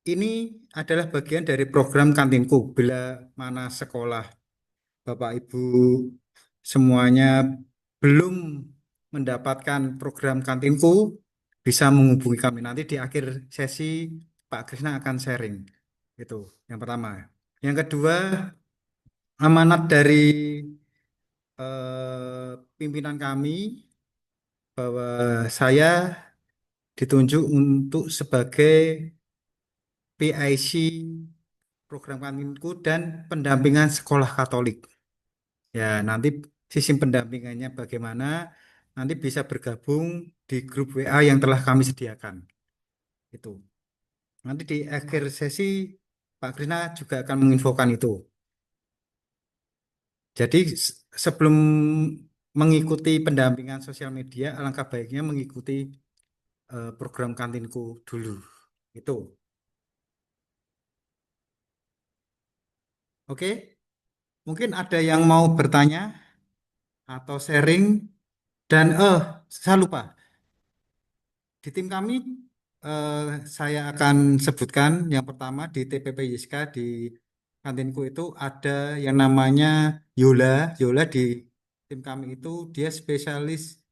ini adalah bagian dari program kantinku. Bila mana sekolah Bapak Ibu semuanya belum mendapatkan program kantinku, bisa menghubungi kami. Nanti di akhir sesi Pak Krisna akan sharing. Itu yang pertama. Yang kedua, amanat dari pimpinan kami bahwa saya ditunjuk untuk sebagai PIC program kantinku dan pendampingan sekolah Katolik. Ya, nanti sistem pendampingannya bagaimana, nanti bisa bergabung di grup WA yang telah kami sediakan. Itu. Nanti di akhir sesi Pak Krishna juga akan menginfokan itu. Jadi sebelum mengikuti pendampingan sosial media, alangkah baiknya mengikuti program kantinku dulu. Itu. Oke, mungkin ada yang mau bertanya atau sharing dan saya lupa. Di tim kami, eh, saya akan sebutkan yang pertama di TPP YSK di kantinku itu ada yang namanya Yola. Yola di tim kami itu dia spesialis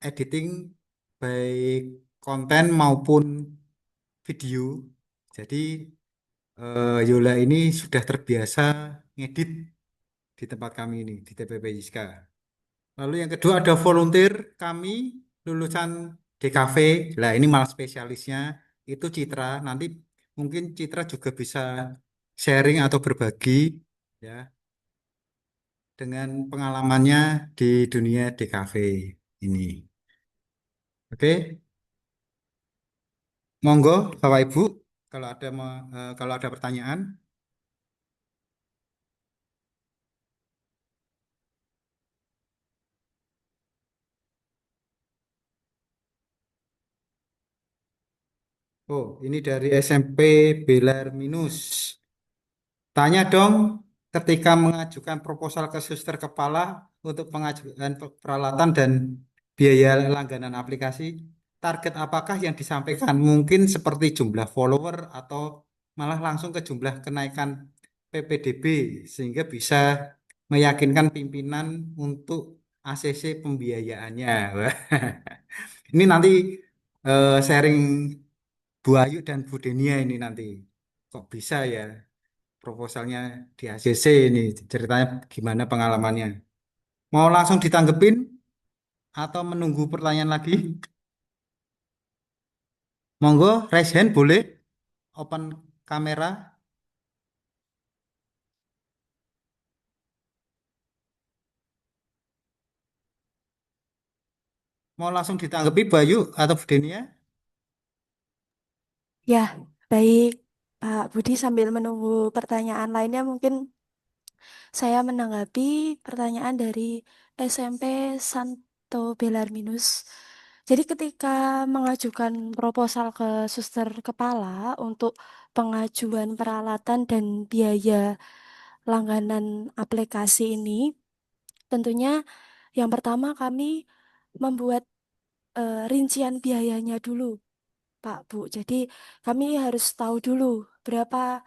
editing baik konten maupun video. Jadi Yola ini sudah terbiasa ngedit di tempat kami ini di TPP YSK. Lalu yang kedua ada volunteer kami lulusan DKV. Nah, ini malah spesialisnya itu Citra. Nanti mungkin Citra juga bisa sharing atau berbagi ya dengan pengalamannya di dunia DKV ini. Oke, monggo Bapak Ibu kalau ada pertanyaan. Oh, ini dari SMP Belar Minus. Tanya dong, ketika mengajukan proposal ke suster kepala untuk pengajuan peralatan dan biaya langganan aplikasi, target apakah yang disampaikan? Mungkin seperti jumlah follower atau malah langsung ke jumlah kenaikan PPDB sehingga bisa meyakinkan pimpinan untuk ACC pembiayaannya. Wah, ini nanti sharing Bu Ayu dan Bu Denia ini nanti. Kok bisa ya proposalnya di ACC ini ceritanya gimana pengalamannya? Mau langsung ditanggepin atau menunggu pertanyaan lagi? Monggo, raise hand boleh? Open kamera. Mau langsung ditanggapi Bayu atau Bu Denia? Ya, baik Pak Budi sambil menunggu pertanyaan lainnya mungkin saya menanggapi pertanyaan dari SMP Santo Belarminus. Jadi ketika mengajukan proposal ke suster kepala untuk pengajuan peralatan dan biaya langganan aplikasi ini, tentunya yang pertama kami membuat rincian biayanya dulu, Pak Bu. Jadi kami harus tahu dulu berapa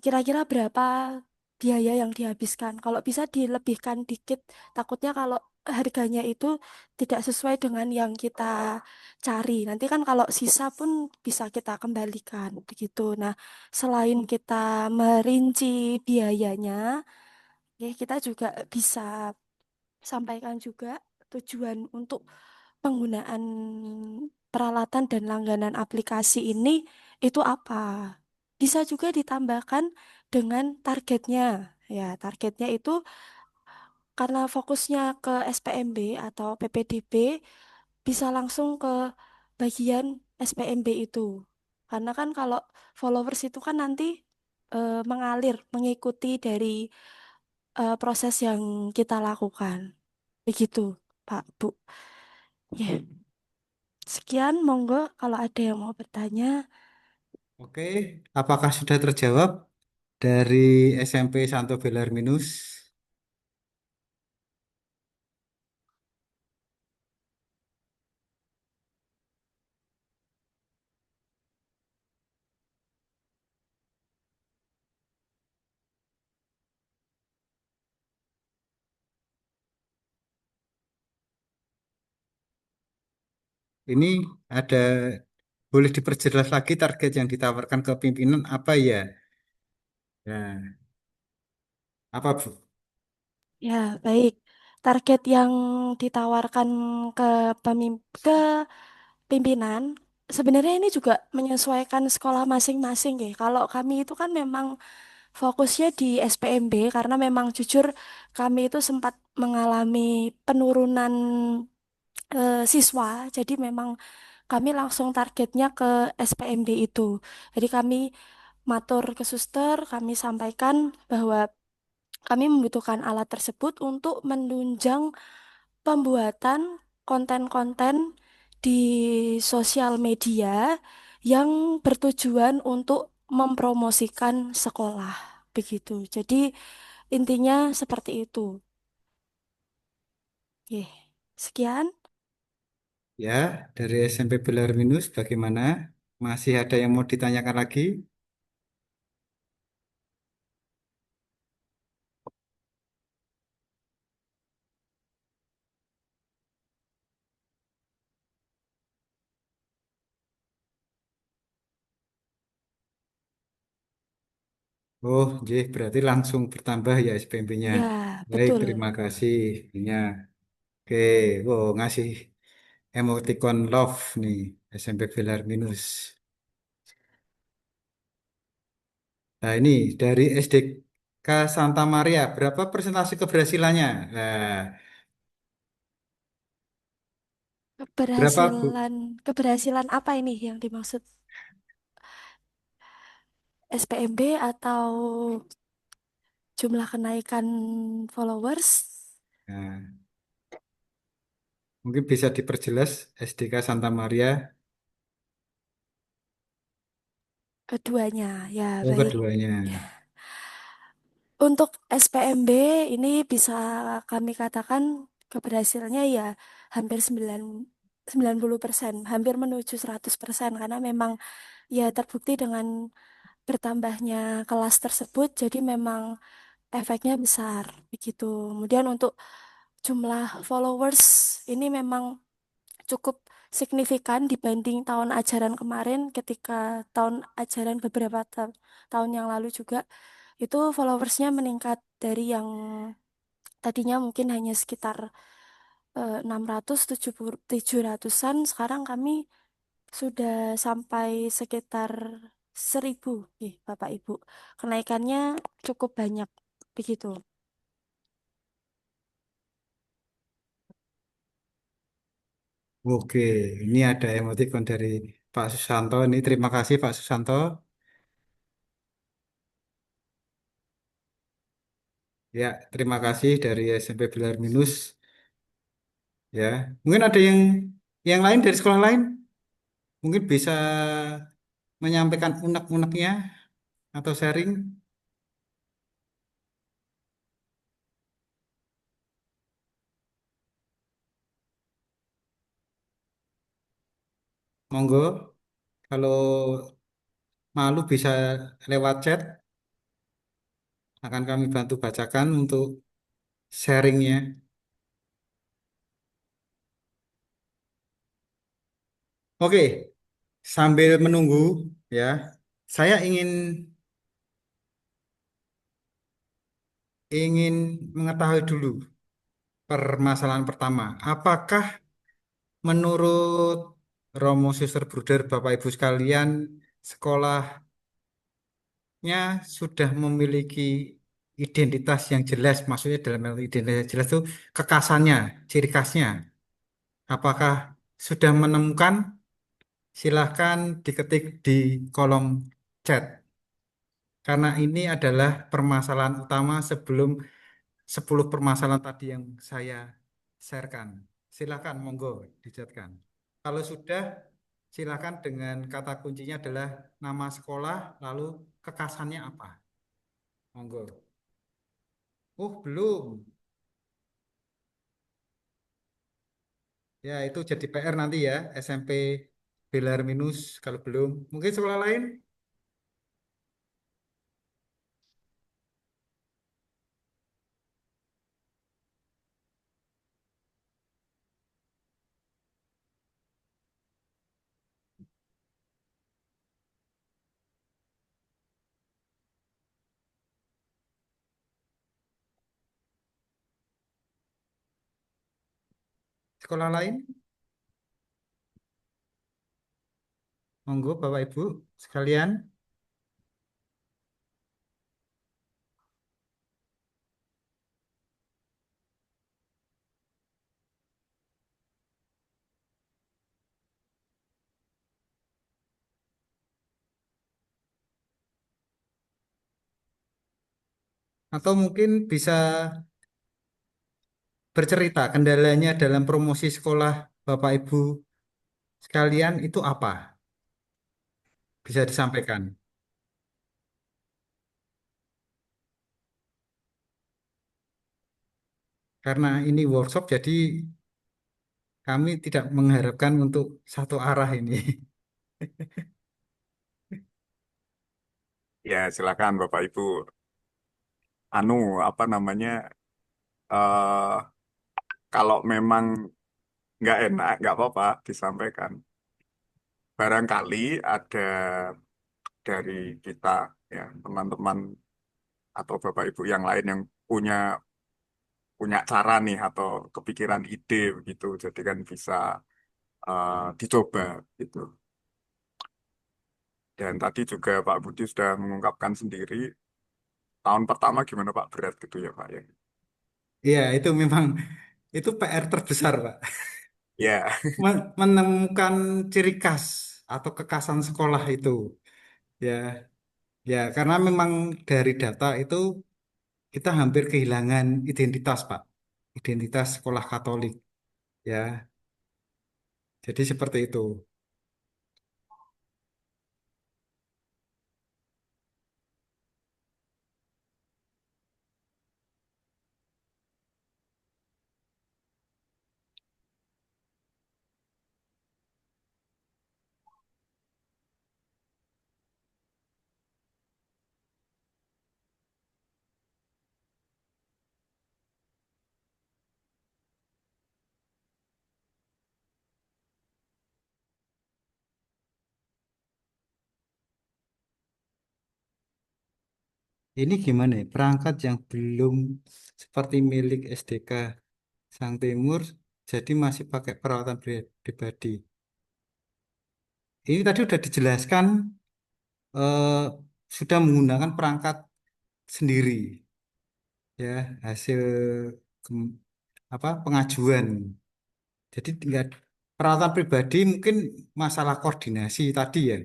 kira-kira berapa biaya yang dihabiskan. Kalau bisa dilebihkan dikit, takutnya kalau harganya itu tidak sesuai dengan yang kita cari. Nanti kan kalau sisa pun bisa kita kembalikan begitu. Nah, selain kita merinci biayanya, ya kita juga bisa sampaikan juga tujuan untuk penggunaan peralatan dan langganan aplikasi ini itu apa. Bisa juga ditambahkan dengan targetnya. Ya, targetnya itu karena fokusnya ke SPMB atau PPDB, bisa langsung ke bagian SPMB itu. Karena kan kalau followers itu kan nanti mengalir, mengikuti dari proses yang kita lakukan. Begitu, Pak, Bu. Ya, sekian, monggo kalau ada yang mau bertanya. Oke, apakah sudah terjawab dari SMP Santo Belarminus? Ini ada boleh diperjelas lagi target yang ditawarkan ke pimpinan apa ya? Nah, apa Bu? Ya, baik. Target yang ditawarkan ke ke pimpinan sebenarnya ini juga menyesuaikan sekolah masing-masing ya. Kalau kami itu kan memang fokusnya di SPMB karena memang jujur kami itu sempat mengalami penurunan siswa. Jadi memang kami langsung targetnya ke SPMB itu. Jadi kami matur ke suster, kami sampaikan bahwa kami membutuhkan alat tersebut untuk menunjang pembuatan konten-konten di sosial media yang bertujuan untuk mempromosikan sekolah. Begitu. Jadi intinya seperti itu. Oke, sekian. Ya, dari SMP Belarminus bagaimana? Masih ada yang mau ditanyakan lagi? Oh, jadi berarti langsung bertambah ya SPMB-nya. Ya, Baik, betul. terima kasih. Ya. Oke, oh ngasih emoticon love nih SMP Belarminus. Nah, ini dari SDK Santa Maria, berapa persentase keberhasilannya? Nah, berapa Bu? Keberhasilan apa ini yang dimaksud? SPMB atau jumlah kenaikan followers? Nah, mungkin bisa diperjelas SDK Santa Maria. Keduanya, ya Oh, baik. keduanya. Untuk SPMB ini bisa kami katakan keberhasilannya ya hampir 90%, hampir menuju 100% karena memang ya terbukti dengan bertambahnya kelas tersebut, jadi memang efeknya besar begitu. Kemudian untuk jumlah followers ini memang cukup signifikan dibanding tahun ajaran kemarin ketika tahun ajaran beberapa tahun yang lalu juga itu followersnya meningkat dari yang tadinya mungkin hanya sekitar 600 700-an, sekarang kami sudah sampai sekitar 1.000 Bapak Ibu. Kenaikannya cukup banyak begitu. Oke, ini ada emoticon dari Pak Susanto. Ini terima kasih Pak Susanto. Ya, terima kasih dari SMP Bilar Minus. Ya, mungkin ada yang lain dari sekolah lain, mungkin bisa menyampaikan unek-uneknya atau sharing. Monggo, kalau malu bisa lewat chat, akan kami bantu bacakan untuk sharingnya. Oke, sambil menunggu ya, saya ingin ingin mengetahui dulu permasalahan pertama. Apakah menurut Romo Suster Bruder Bapak Ibu sekalian, sekolahnya sudah memiliki identitas yang jelas, maksudnya dalam hal identitas yang jelas itu kekasannya, ciri khasnya. Apakah sudah menemukan? Silahkan diketik di kolom chat. Karena ini adalah permasalahan utama sebelum 10 permasalahan tadi yang saya sharekan. Silakan, monggo dicatatkan. Kalau sudah, silakan dengan kata kuncinya adalah nama sekolah, lalu kekasannya apa. Monggo. Oh, belum. Ya, itu jadi PR nanti ya, SMP Belar Minus kalau belum. Mungkin sekolah lain? Sekolah lain? Monggo, Bapak Ibu sekalian. Atau mungkin bisa bercerita kendalanya dalam promosi sekolah Bapak Ibu sekalian itu apa? Bisa disampaikan. Karena ini workshop, jadi kami tidak mengharapkan untuk satu arah ini. Ya, silakan Bapak Ibu. Anu, apa namanya? eh Kalau memang nggak enak, nggak apa-apa disampaikan. Barangkali ada dari kita, ya teman-teman atau Bapak Ibu yang lain yang punya punya cara nih atau kepikiran ide begitu, jadi kan bisa dicoba gitu. Dan tadi juga Pak Budi sudah mengungkapkan sendiri, tahun pertama gimana Pak, berat gitu ya Pak ya. Iya, itu memang itu PR terbesar, Pak. Ya, Menemukan ciri khas atau kekhasan sekolah itu. Ya, ya, karena memang dari data itu kita hampir kehilangan identitas, Pak. Identitas sekolah Katolik. Ya, jadi seperti itu. Ini gimana ya? Perangkat yang belum seperti milik SDK Sang Timur, jadi masih pakai peralatan pribadi. Ini tadi sudah dijelaskan, eh, sudah menggunakan perangkat sendiri, ya, hasil kem- pengajuan. Jadi tinggal peralatan pribadi mungkin masalah koordinasi tadi ya,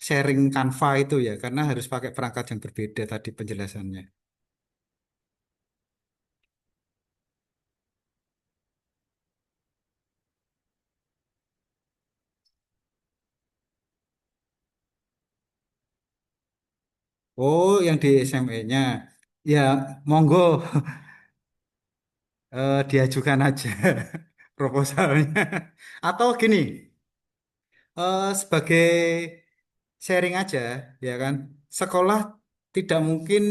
sharing Canva itu ya, karena harus pakai perangkat yang berbeda tadi penjelasannya. Oh, yang di SME-nya, ya monggo, diajukan aja proposalnya. Atau gini, sebagai sharing aja, ya kan, sekolah tidak mungkin,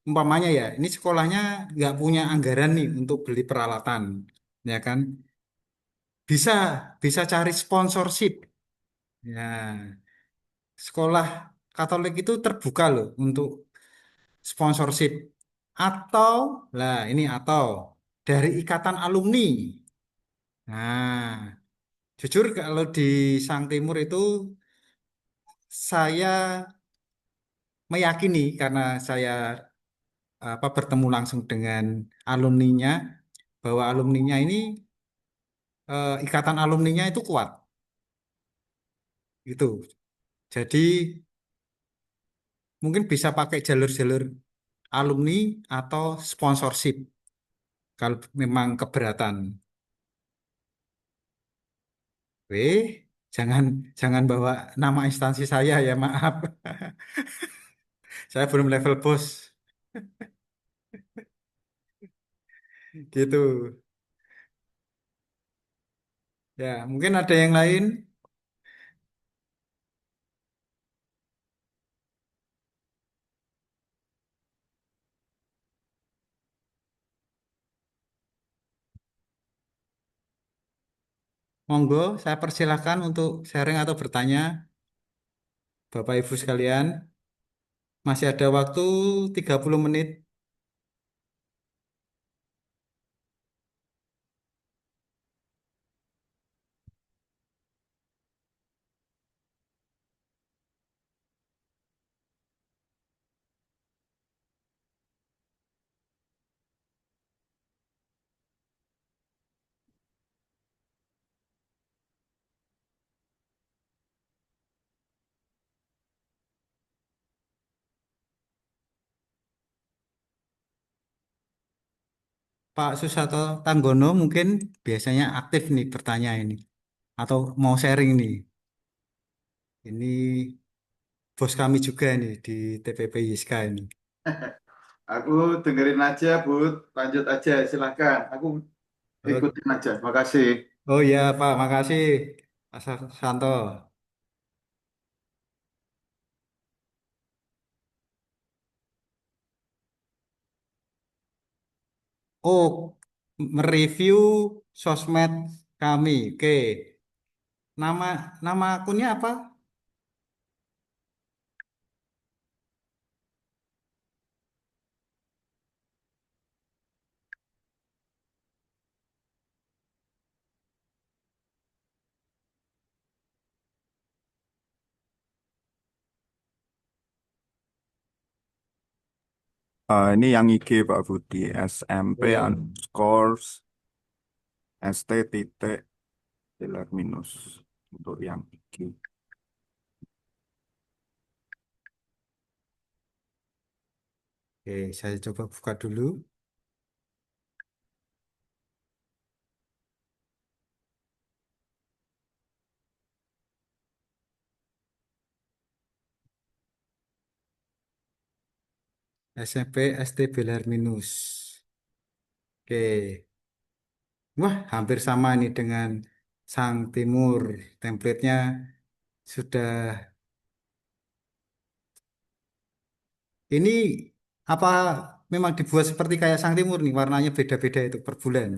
umpamanya ya, ini sekolahnya nggak punya anggaran nih untuk beli peralatan, ya kan, bisa bisa cari sponsorship. Ya, sekolah Katolik itu terbuka loh untuk sponsorship, atau, lah ini, atau dari ikatan alumni. Nah, jujur kalau di Sang Timur itu saya meyakini, karena saya bertemu langsung dengan alumninya, bahwa alumninya ini, ikatan alumninya itu kuat itu. Jadi mungkin bisa pakai jalur-jalur alumni atau sponsorship kalau memang keberatan. Weh, jangan jangan bawa nama instansi saya ya, maaf. Saya belum level bos. Gitu. Ya, mungkin ada yang lain. Monggo, saya persilahkan untuk sharing atau bertanya, Bapak Ibu sekalian. Masih ada waktu 30 menit. Pak Susato Tanggono mungkin biasanya aktif nih bertanya ini. Atau mau sharing nih. Ini bos kami juga nih di TPP YSK ini. Aku dengerin aja, Bud. Lanjut aja, silahkan. Aku Oh, ikutin aja. Makasih. oh iya Pak, makasih Pak Santo. Oh, mereview sosmed kami. Oke, nama nama akunnya apa? Ini yang IG Pak Budi, SMP Oh, underscore ST titik pilar minus untuk yang IG. oke, saya coba buka dulu. SMP ST Belar Minus. Oke, wah hampir sama nih dengan Sang Timur. Template-nya sudah. Ini apa memang dibuat seperti kayak Sang Timur nih, warnanya beda-beda itu per bulan.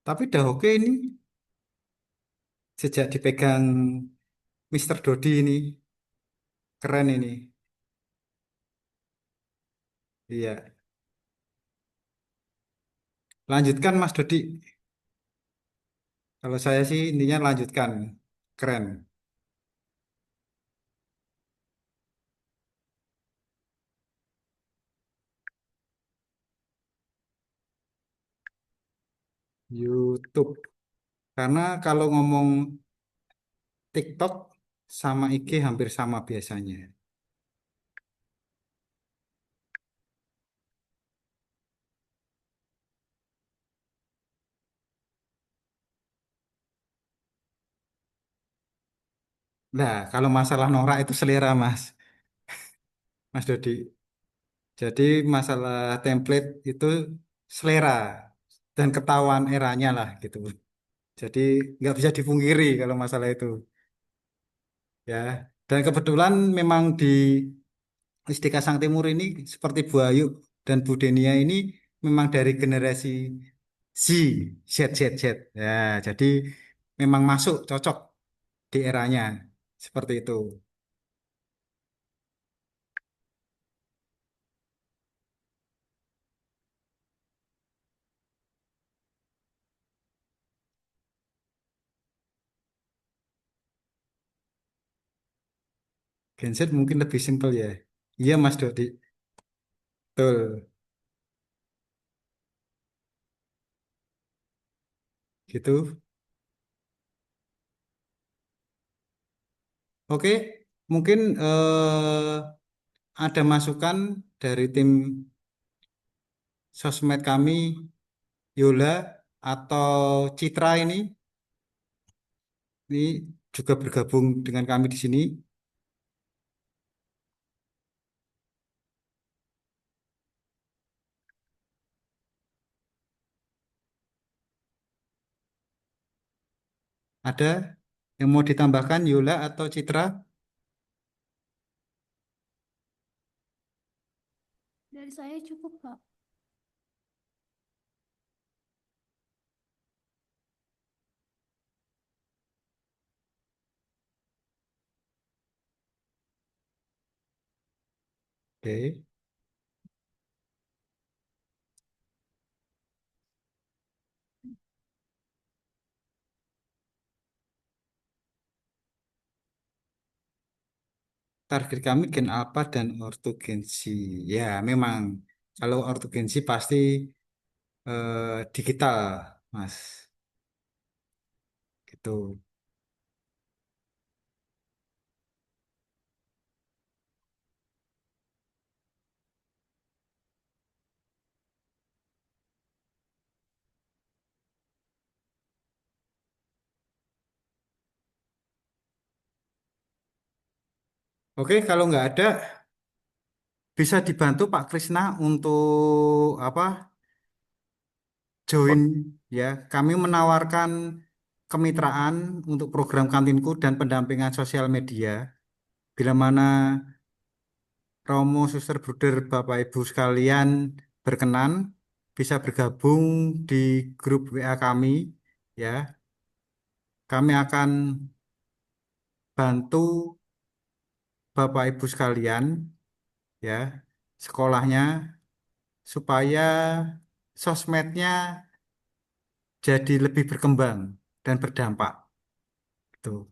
Tapi udah oke ini, sejak dipegang Mister Dodi ini. Keren ini. Iya. Lanjutkan Mas Dodi. Kalau saya sih intinya lanjutkan. Keren. YouTube. Karena kalau ngomong TikTok sama IG hampir sama biasanya. Nah, kalau masalah norak itu selera Mas, Mas Dodi. Jadi masalah template itu selera dan ketahuan eranya lah gitu. Jadi nggak bisa dipungkiri kalau masalah itu ya. Dan kebetulan memang di Istika Sang Timur ini seperti Bu Ayu dan Bu Denia ini memang dari generasi Z, Z. Ya, jadi memang masuk cocok di eranya seperti itu. Gen Z mungkin lebih simpel ya. Iya Mas Dodi, betul. Gitu. Oke, mungkin ada masukan dari tim sosmed kami, Yola atau Citra ini juga bergabung dengan kami di sini. Ada yang mau ditambahkan, Yola atau Citra? Dari saya cukup, Pak. Oke. Target kami gen alpha dan ortogensi. Ya, memang kalau ortogensi pasti digital, Mas. Gitu. Oke, kalau nggak ada, bisa dibantu Pak Krisna untuk apa? Join ya. Kami menawarkan kemitraan untuk program kantinku dan pendampingan sosial media. Bila mana Romo, Suster, Bruder, Bapak Ibu sekalian berkenan, bisa bergabung di grup WA kami ya. Kami akan bantu Bapak Ibu sekalian ya sekolahnya supaya sosmednya jadi lebih berkembang dan berdampak. Tuh.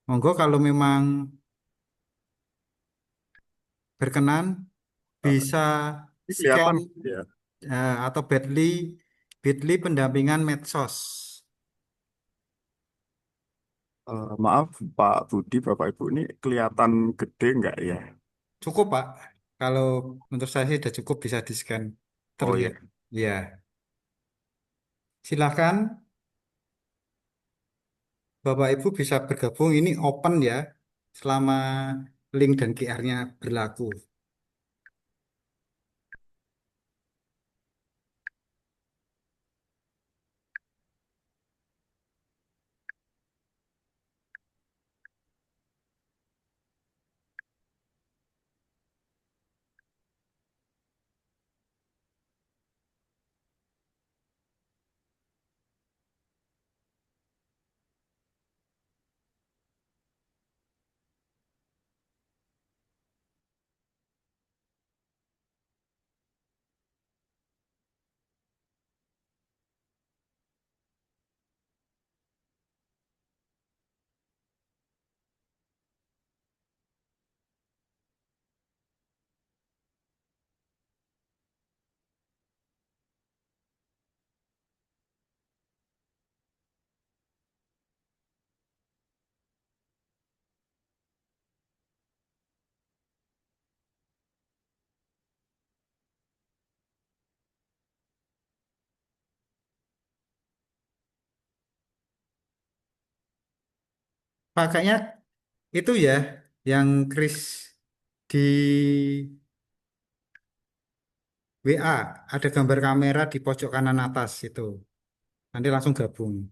Monggo kalau memang berkenan bisa Ini scan kelihatan ya. atau Bitly pendampingan medsos. Maaf Pak Budi, Bapak Ibu ini kelihatan gede nggak ya? Cukup Pak. Kalau untuk saya sih sudah cukup bisa di scan Oh terlihat. ya. Ya, silahkan Bapak Ibu bisa bergabung. Ini open ya selama link dan QR-nya berlaku. pakainya itu ya, yang Kris di WA ada gambar kamera di pojok kanan atas itu. Nanti langsung gabung.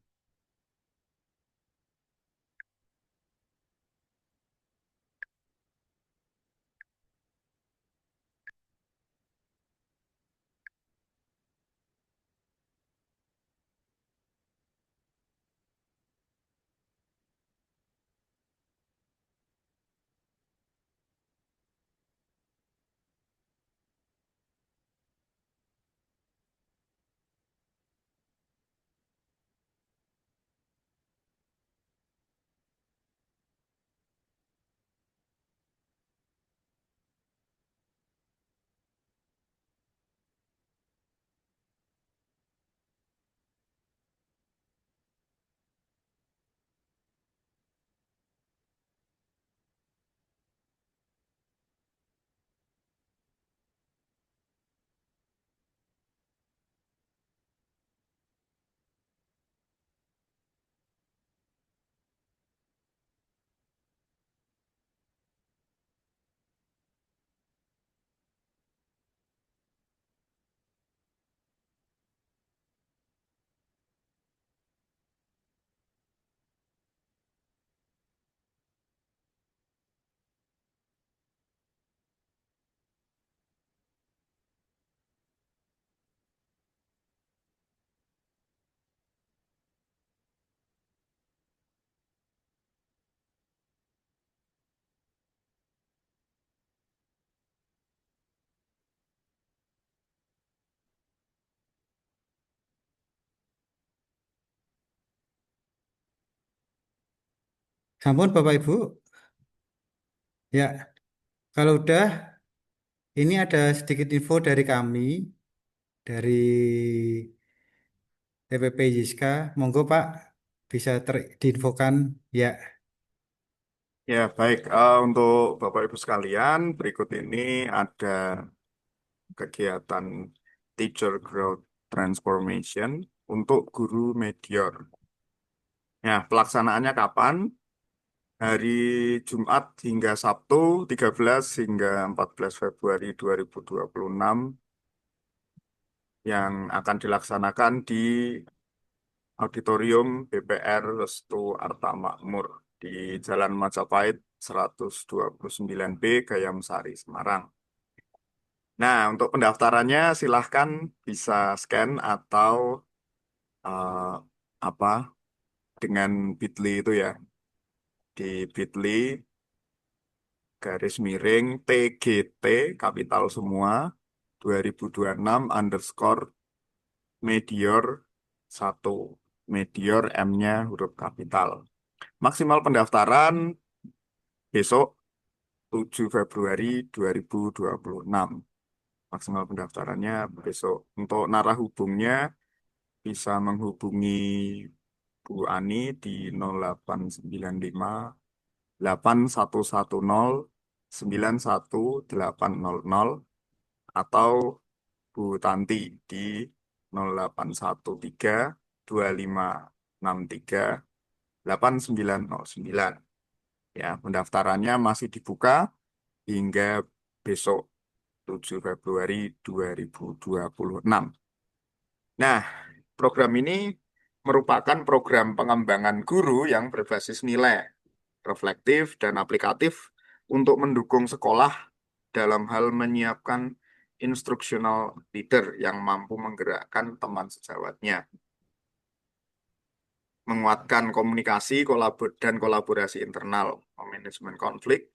Sampun Bapak Ibu. Ya, kalau udah ini ada sedikit info dari kami dari TPP Yiska. Monggo Pak bisa diinfokan ya. Ya, baik. Untuk Bapak Ibu sekalian, berikut ini ada kegiatan Teacher Growth Transformation untuk guru Medior. Ya, pelaksanaannya kapan? Hari Jumat hingga Sabtu 13 hingga 14 Februari 2026 yang akan dilaksanakan di Auditorium BPR Restu Arta Makmur di Jalan Majapahit 129B Gayam Sari, Semarang. Nah, untuk pendaftarannya silahkan bisa scan atau eh, apa dengan Bitly itu ya, di Bitly garis miring TGT kapital semua 2026 _ Medior 1 Medior M-nya huruf kapital. Maksimal pendaftaran besok 7 Februari 2026. Maksimal pendaftarannya besok. Untuk narah hubungnya bisa menghubungi Bu Ani di 0895 8110 91800 atau Bu Tanti di 0813 2563 8909. Ya, pendaftarannya masih dibuka hingga besok 7 Februari 2026. Nah, program ini merupakan program pengembangan guru yang berbasis nilai, reflektif, dan aplikatif untuk mendukung sekolah dalam hal menyiapkan instructional leader yang mampu menggerakkan teman sejawatnya, menguatkan komunikasi dan kolaborasi internal, manajemen konflik,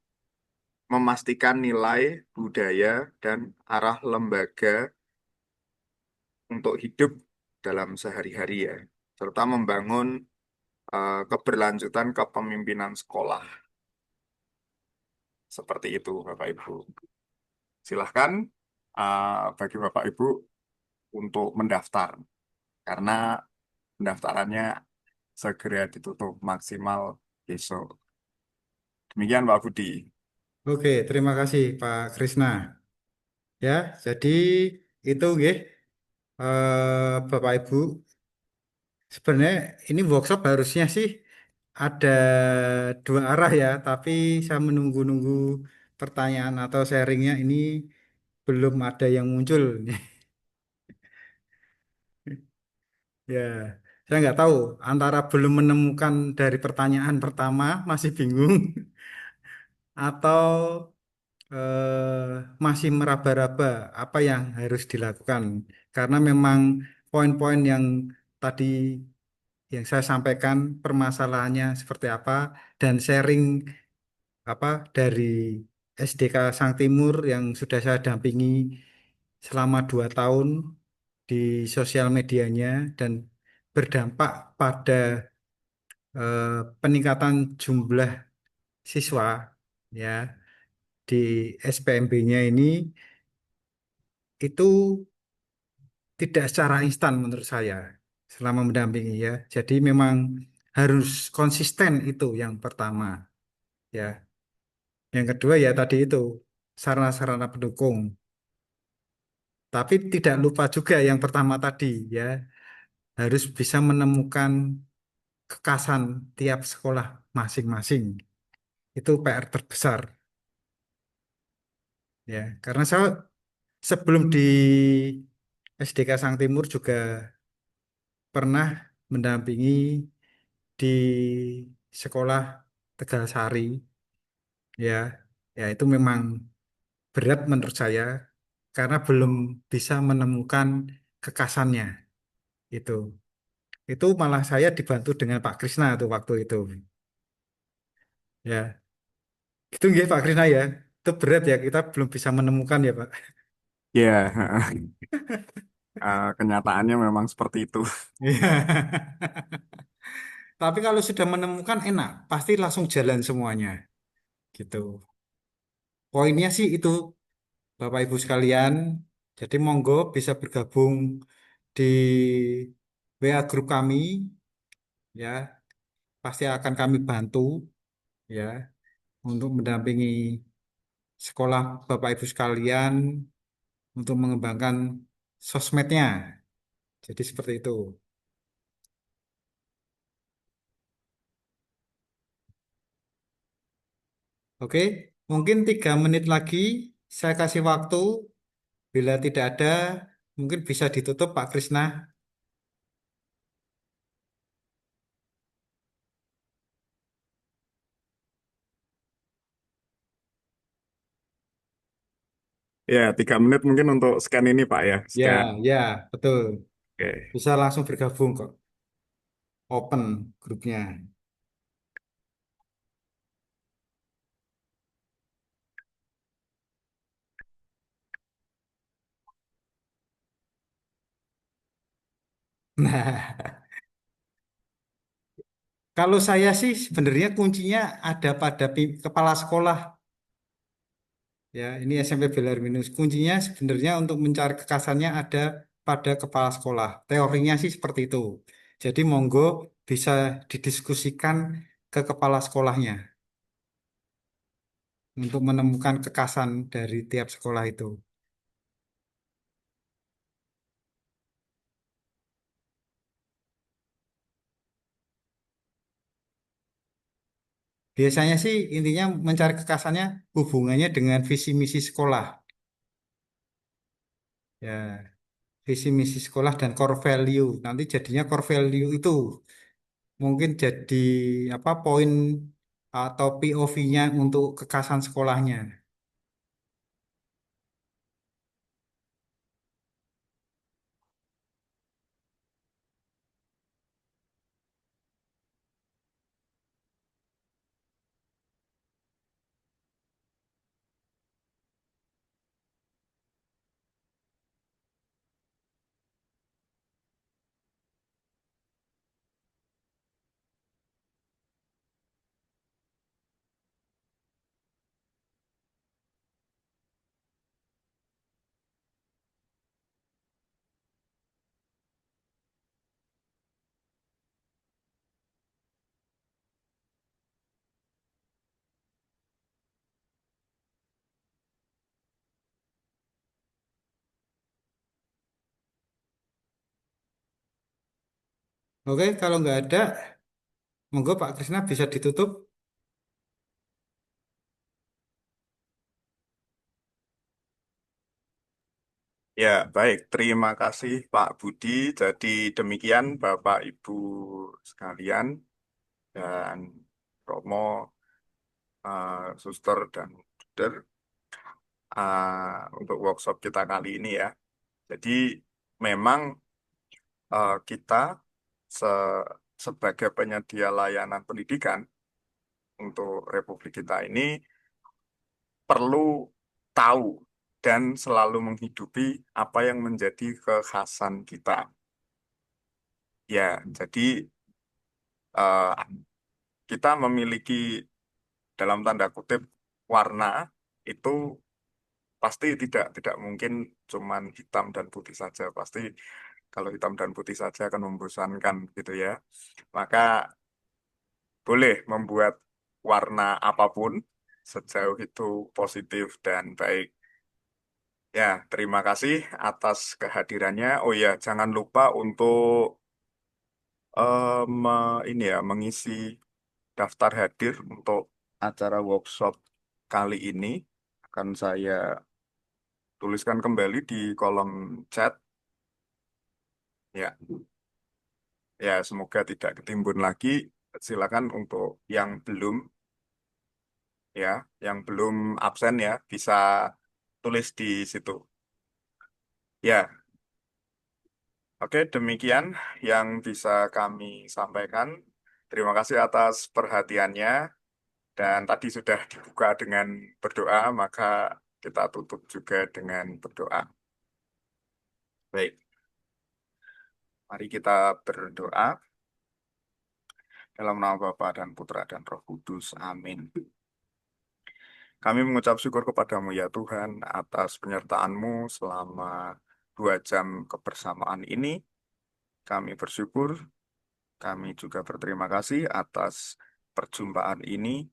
memastikan nilai, budaya, dan arah lembaga untuk hidup dalam sehari-hari ya, serta membangun keberlanjutan kepemimpinan sekolah. Seperti itu, Bapak Ibu. Silahkan bagi Bapak Ibu untuk mendaftar, karena pendaftarannya segera ditutup maksimal besok. Demikian Pak Budi. Oke, terima kasih Pak Krisna. Ya, jadi itu nggih Bapak Ibu. Sebenarnya ini workshop harusnya sih ada dua arah ya, tapi saya menunggu-nunggu pertanyaan atau sharingnya ini belum ada yang muncul. Ya, saya nggak tahu antara belum menemukan dari pertanyaan pertama masih bingung atau masih meraba-raba apa yang harus dilakukan. Karena memang poin-poin yang tadi yang saya sampaikan permasalahannya seperti apa dan sharing apa dari SDK Sang Timur yang sudah saya dampingi selama 2 tahun di sosial medianya dan berdampak pada eh, peningkatan jumlah siswa ya di SPMB-nya ini itu tidak secara instan menurut saya selama mendampingi ya. Jadi memang harus konsisten itu yang pertama ya. Yang kedua ya tadi itu sarana-sarana pendukung. Tapi tidak lupa juga yang pertama tadi ya, harus bisa menemukan kekasan tiap sekolah masing-masing. Itu PR terbesar ya. Karena saya sebelum di SDK Sang Timur juga pernah mendampingi di sekolah Tegal Sari ya. Ya itu memang berat menurut saya karena belum bisa menemukan kekasannya itu. Itu malah saya dibantu dengan Pak Krisna tuh waktu itu. Ya, itu nggih Pak Krisna ya. Itu berat ya kita belum bisa menemukan ya Pak. Ya, kenyataannya memang seperti itu. Iya. Tapi kalau sudah menemukan enak, pasti langsung jalan semuanya gitu. Poinnya sih itu Bapak Ibu sekalian. Jadi monggo bisa bergabung di WA grup kami ya. Pasti akan kami bantu ya untuk mendampingi sekolah Bapak Ibu sekalian untuk mengembangkan sosmednya. Jadi seperti itu. Oke, mungkin 3 menit lagi saya kasih waktu. Bila tidak ada, mungkin bisa ditutup Pak Krisna. Ya, 3 menit mungkin untuk scan ini Pak ya. Scan. Ya, ya, betul. Oke. Bisa langsung bergabung kok. Open grupnya. Nah, kalau saya sih sebenarnya kuncinya ada pada kepala sekolah. Ya, ini SMP Belarminus. Kuncinya sebenarnya untuk mencari kekasannya ada pada kepala sekolah. Teorinya sih seperti itu. Jadi monggo bisa didiskusikan ke kepala sekolahnya untuk menemukan kekasan dari tiap sekolah itu. Biasanya sih intinya mencari kekasannya hubungannya dengan visi misi sekolah. Ya, visi misi sekolah dan core value. Nanti jadinya core value itu mungkin jadi apa poin atau POV-nya untuk kekasan sekolahnya. Oke, kalau nggak ada, Monggo Pak Krisna bisa ditutup. Ya, baik. Terima kasih Pak Budi. Jadi demikian Bapak Ibu sekalian dan Romo, Suster dan Bruder untuk workshop kita kali ini ya. Jadi memang kita se- sebagai penyedia layanan pendidikan untuk Republik kita ini perlu tahu dan selalu menghidupi apa yang menjadi kekhasan kita. Ya, jadi eh, kita memiliki dalam tanda kutip warna itu pasti tidak mungkin cuman hitam dan putih saja. Pasti kalau hitam dan putih saja akan membosankan gitu ya. Maka boleh membuat warna apapun sejauh itu positif dan baik. Ya, terima kasih atas kehadirannya. Oh ya, jangan lupa untuk ini ya mengisi daftar hadir untuk acara workshop kali ini. Akan saya tuliskan kembali di kolom chat. Ya, ya semoga tidak ketimbun lagi. Silakan untuk yang belum ya, yang belum absen ya bisa tulis di situ. Ya, oke, demikian yang bisa kami sampaikan. Terima kasih atas perhatiannya. Dan tadi sudah dibuka dengan berdoa, maka kita tutup juga dengan berdoa. Baik, mari kita berdoa dalam nama Bapa dan Putra dan Roh Kudus. Amin. Kami mengucap syukur kepadamu ya Tuhan atas penyertaan-Mu selama 2 jam kebersamaan ini. Kami bersyukur, kami juga berterima kasih atas perjumpaan ini.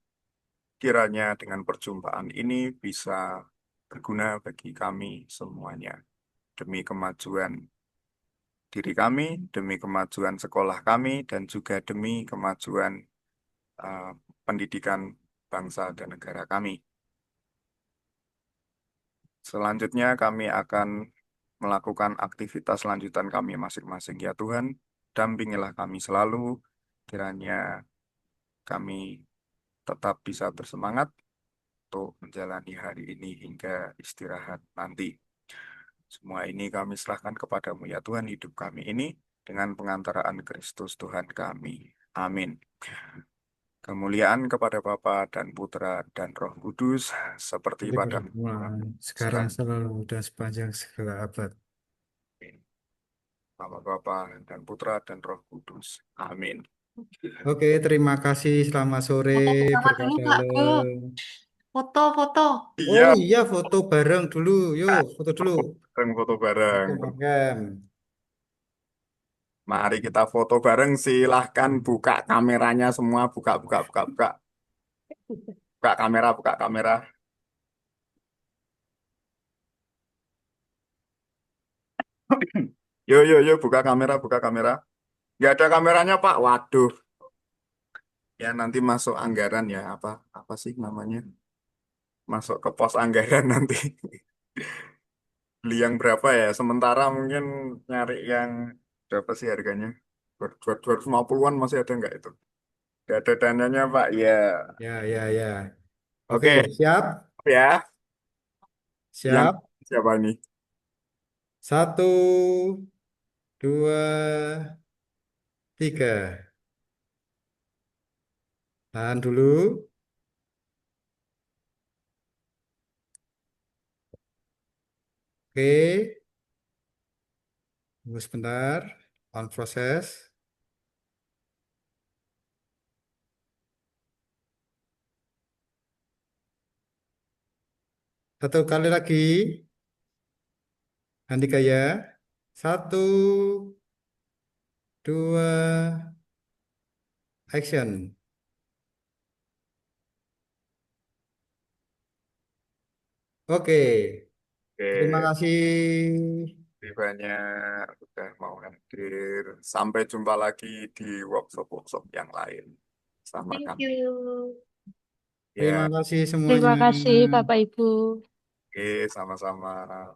Kiranya dengan perjumpaan ini bisa berguna bagi kami semuanya. Demi kemajuan diri kami, demi kemajuan sekolah kami, dan juga demi kemajuan eh, pendidikan bangsa dan negara kami. Selanjutnya kami akan melakukan aktivitas lanjutan kami masing-masing. Ya Tuhan, dampingilah kami selalu, kiranya kami tetap bisa bersemangat untuk menjalani hari ini hingga istirahat nanti. Semua ini kami serahkan kepadamu ya Tuhan, hidup kami ini dengan pengantaraan Kristus Tuhan kami. Amin. Kemuliaan kepada Bapa dan Putra dan Roh Kudus, seperti Jadi pada mula, pertemuan sekarang sekarang, selalu dan sepanjang segala abad. Bapa Bapa dan Putra dan Roh Kudus. Amin. Oke, terima kasih. Selamat sore. Foto bersama Berkah dulu, Kak, Bro. dalam. Foto, foto. Oh Iya, iya, foto bareng dulu. Yuk, foto dulu. foto bareng. Oke, Morgan. Mari kita foto bareng. Silahkan buka kameranya semua. Buka, buka, buka, buka. Buka kamera, buka kamera. Yo, yo, yo, buka kamera, buka kamera. Nggak ada kameranya, Pak. Waduh. Ya, nanti masuk anggaran ya. Apa sih namanya? Masuk ke pos anggaran nanti. Beli yang berapa ya? Sementara mungkin nyari yang berapa sih harganya? 250-an masih ada nggak itu? Nggak ada dananya, Pak. Ya. Ya, ya, ya. Oke, Oke, siap? ya. Yang Siap. siapa nih? Satu, dua, tiga. Tahan dulu. Oke, tunggu sebentar. On proses. Satu kali lagi. Andika ya. Satu, dua, action. Oke, terima Oke, kasih. terima kasih banyak udah mau hadir. Sampai jumpa lagi di workshop-workshop yang lain. Sama Thank kan. you. Terima Ya, kasih Terima semuanya. kasih Bapak Ibu. oke, sama-sama.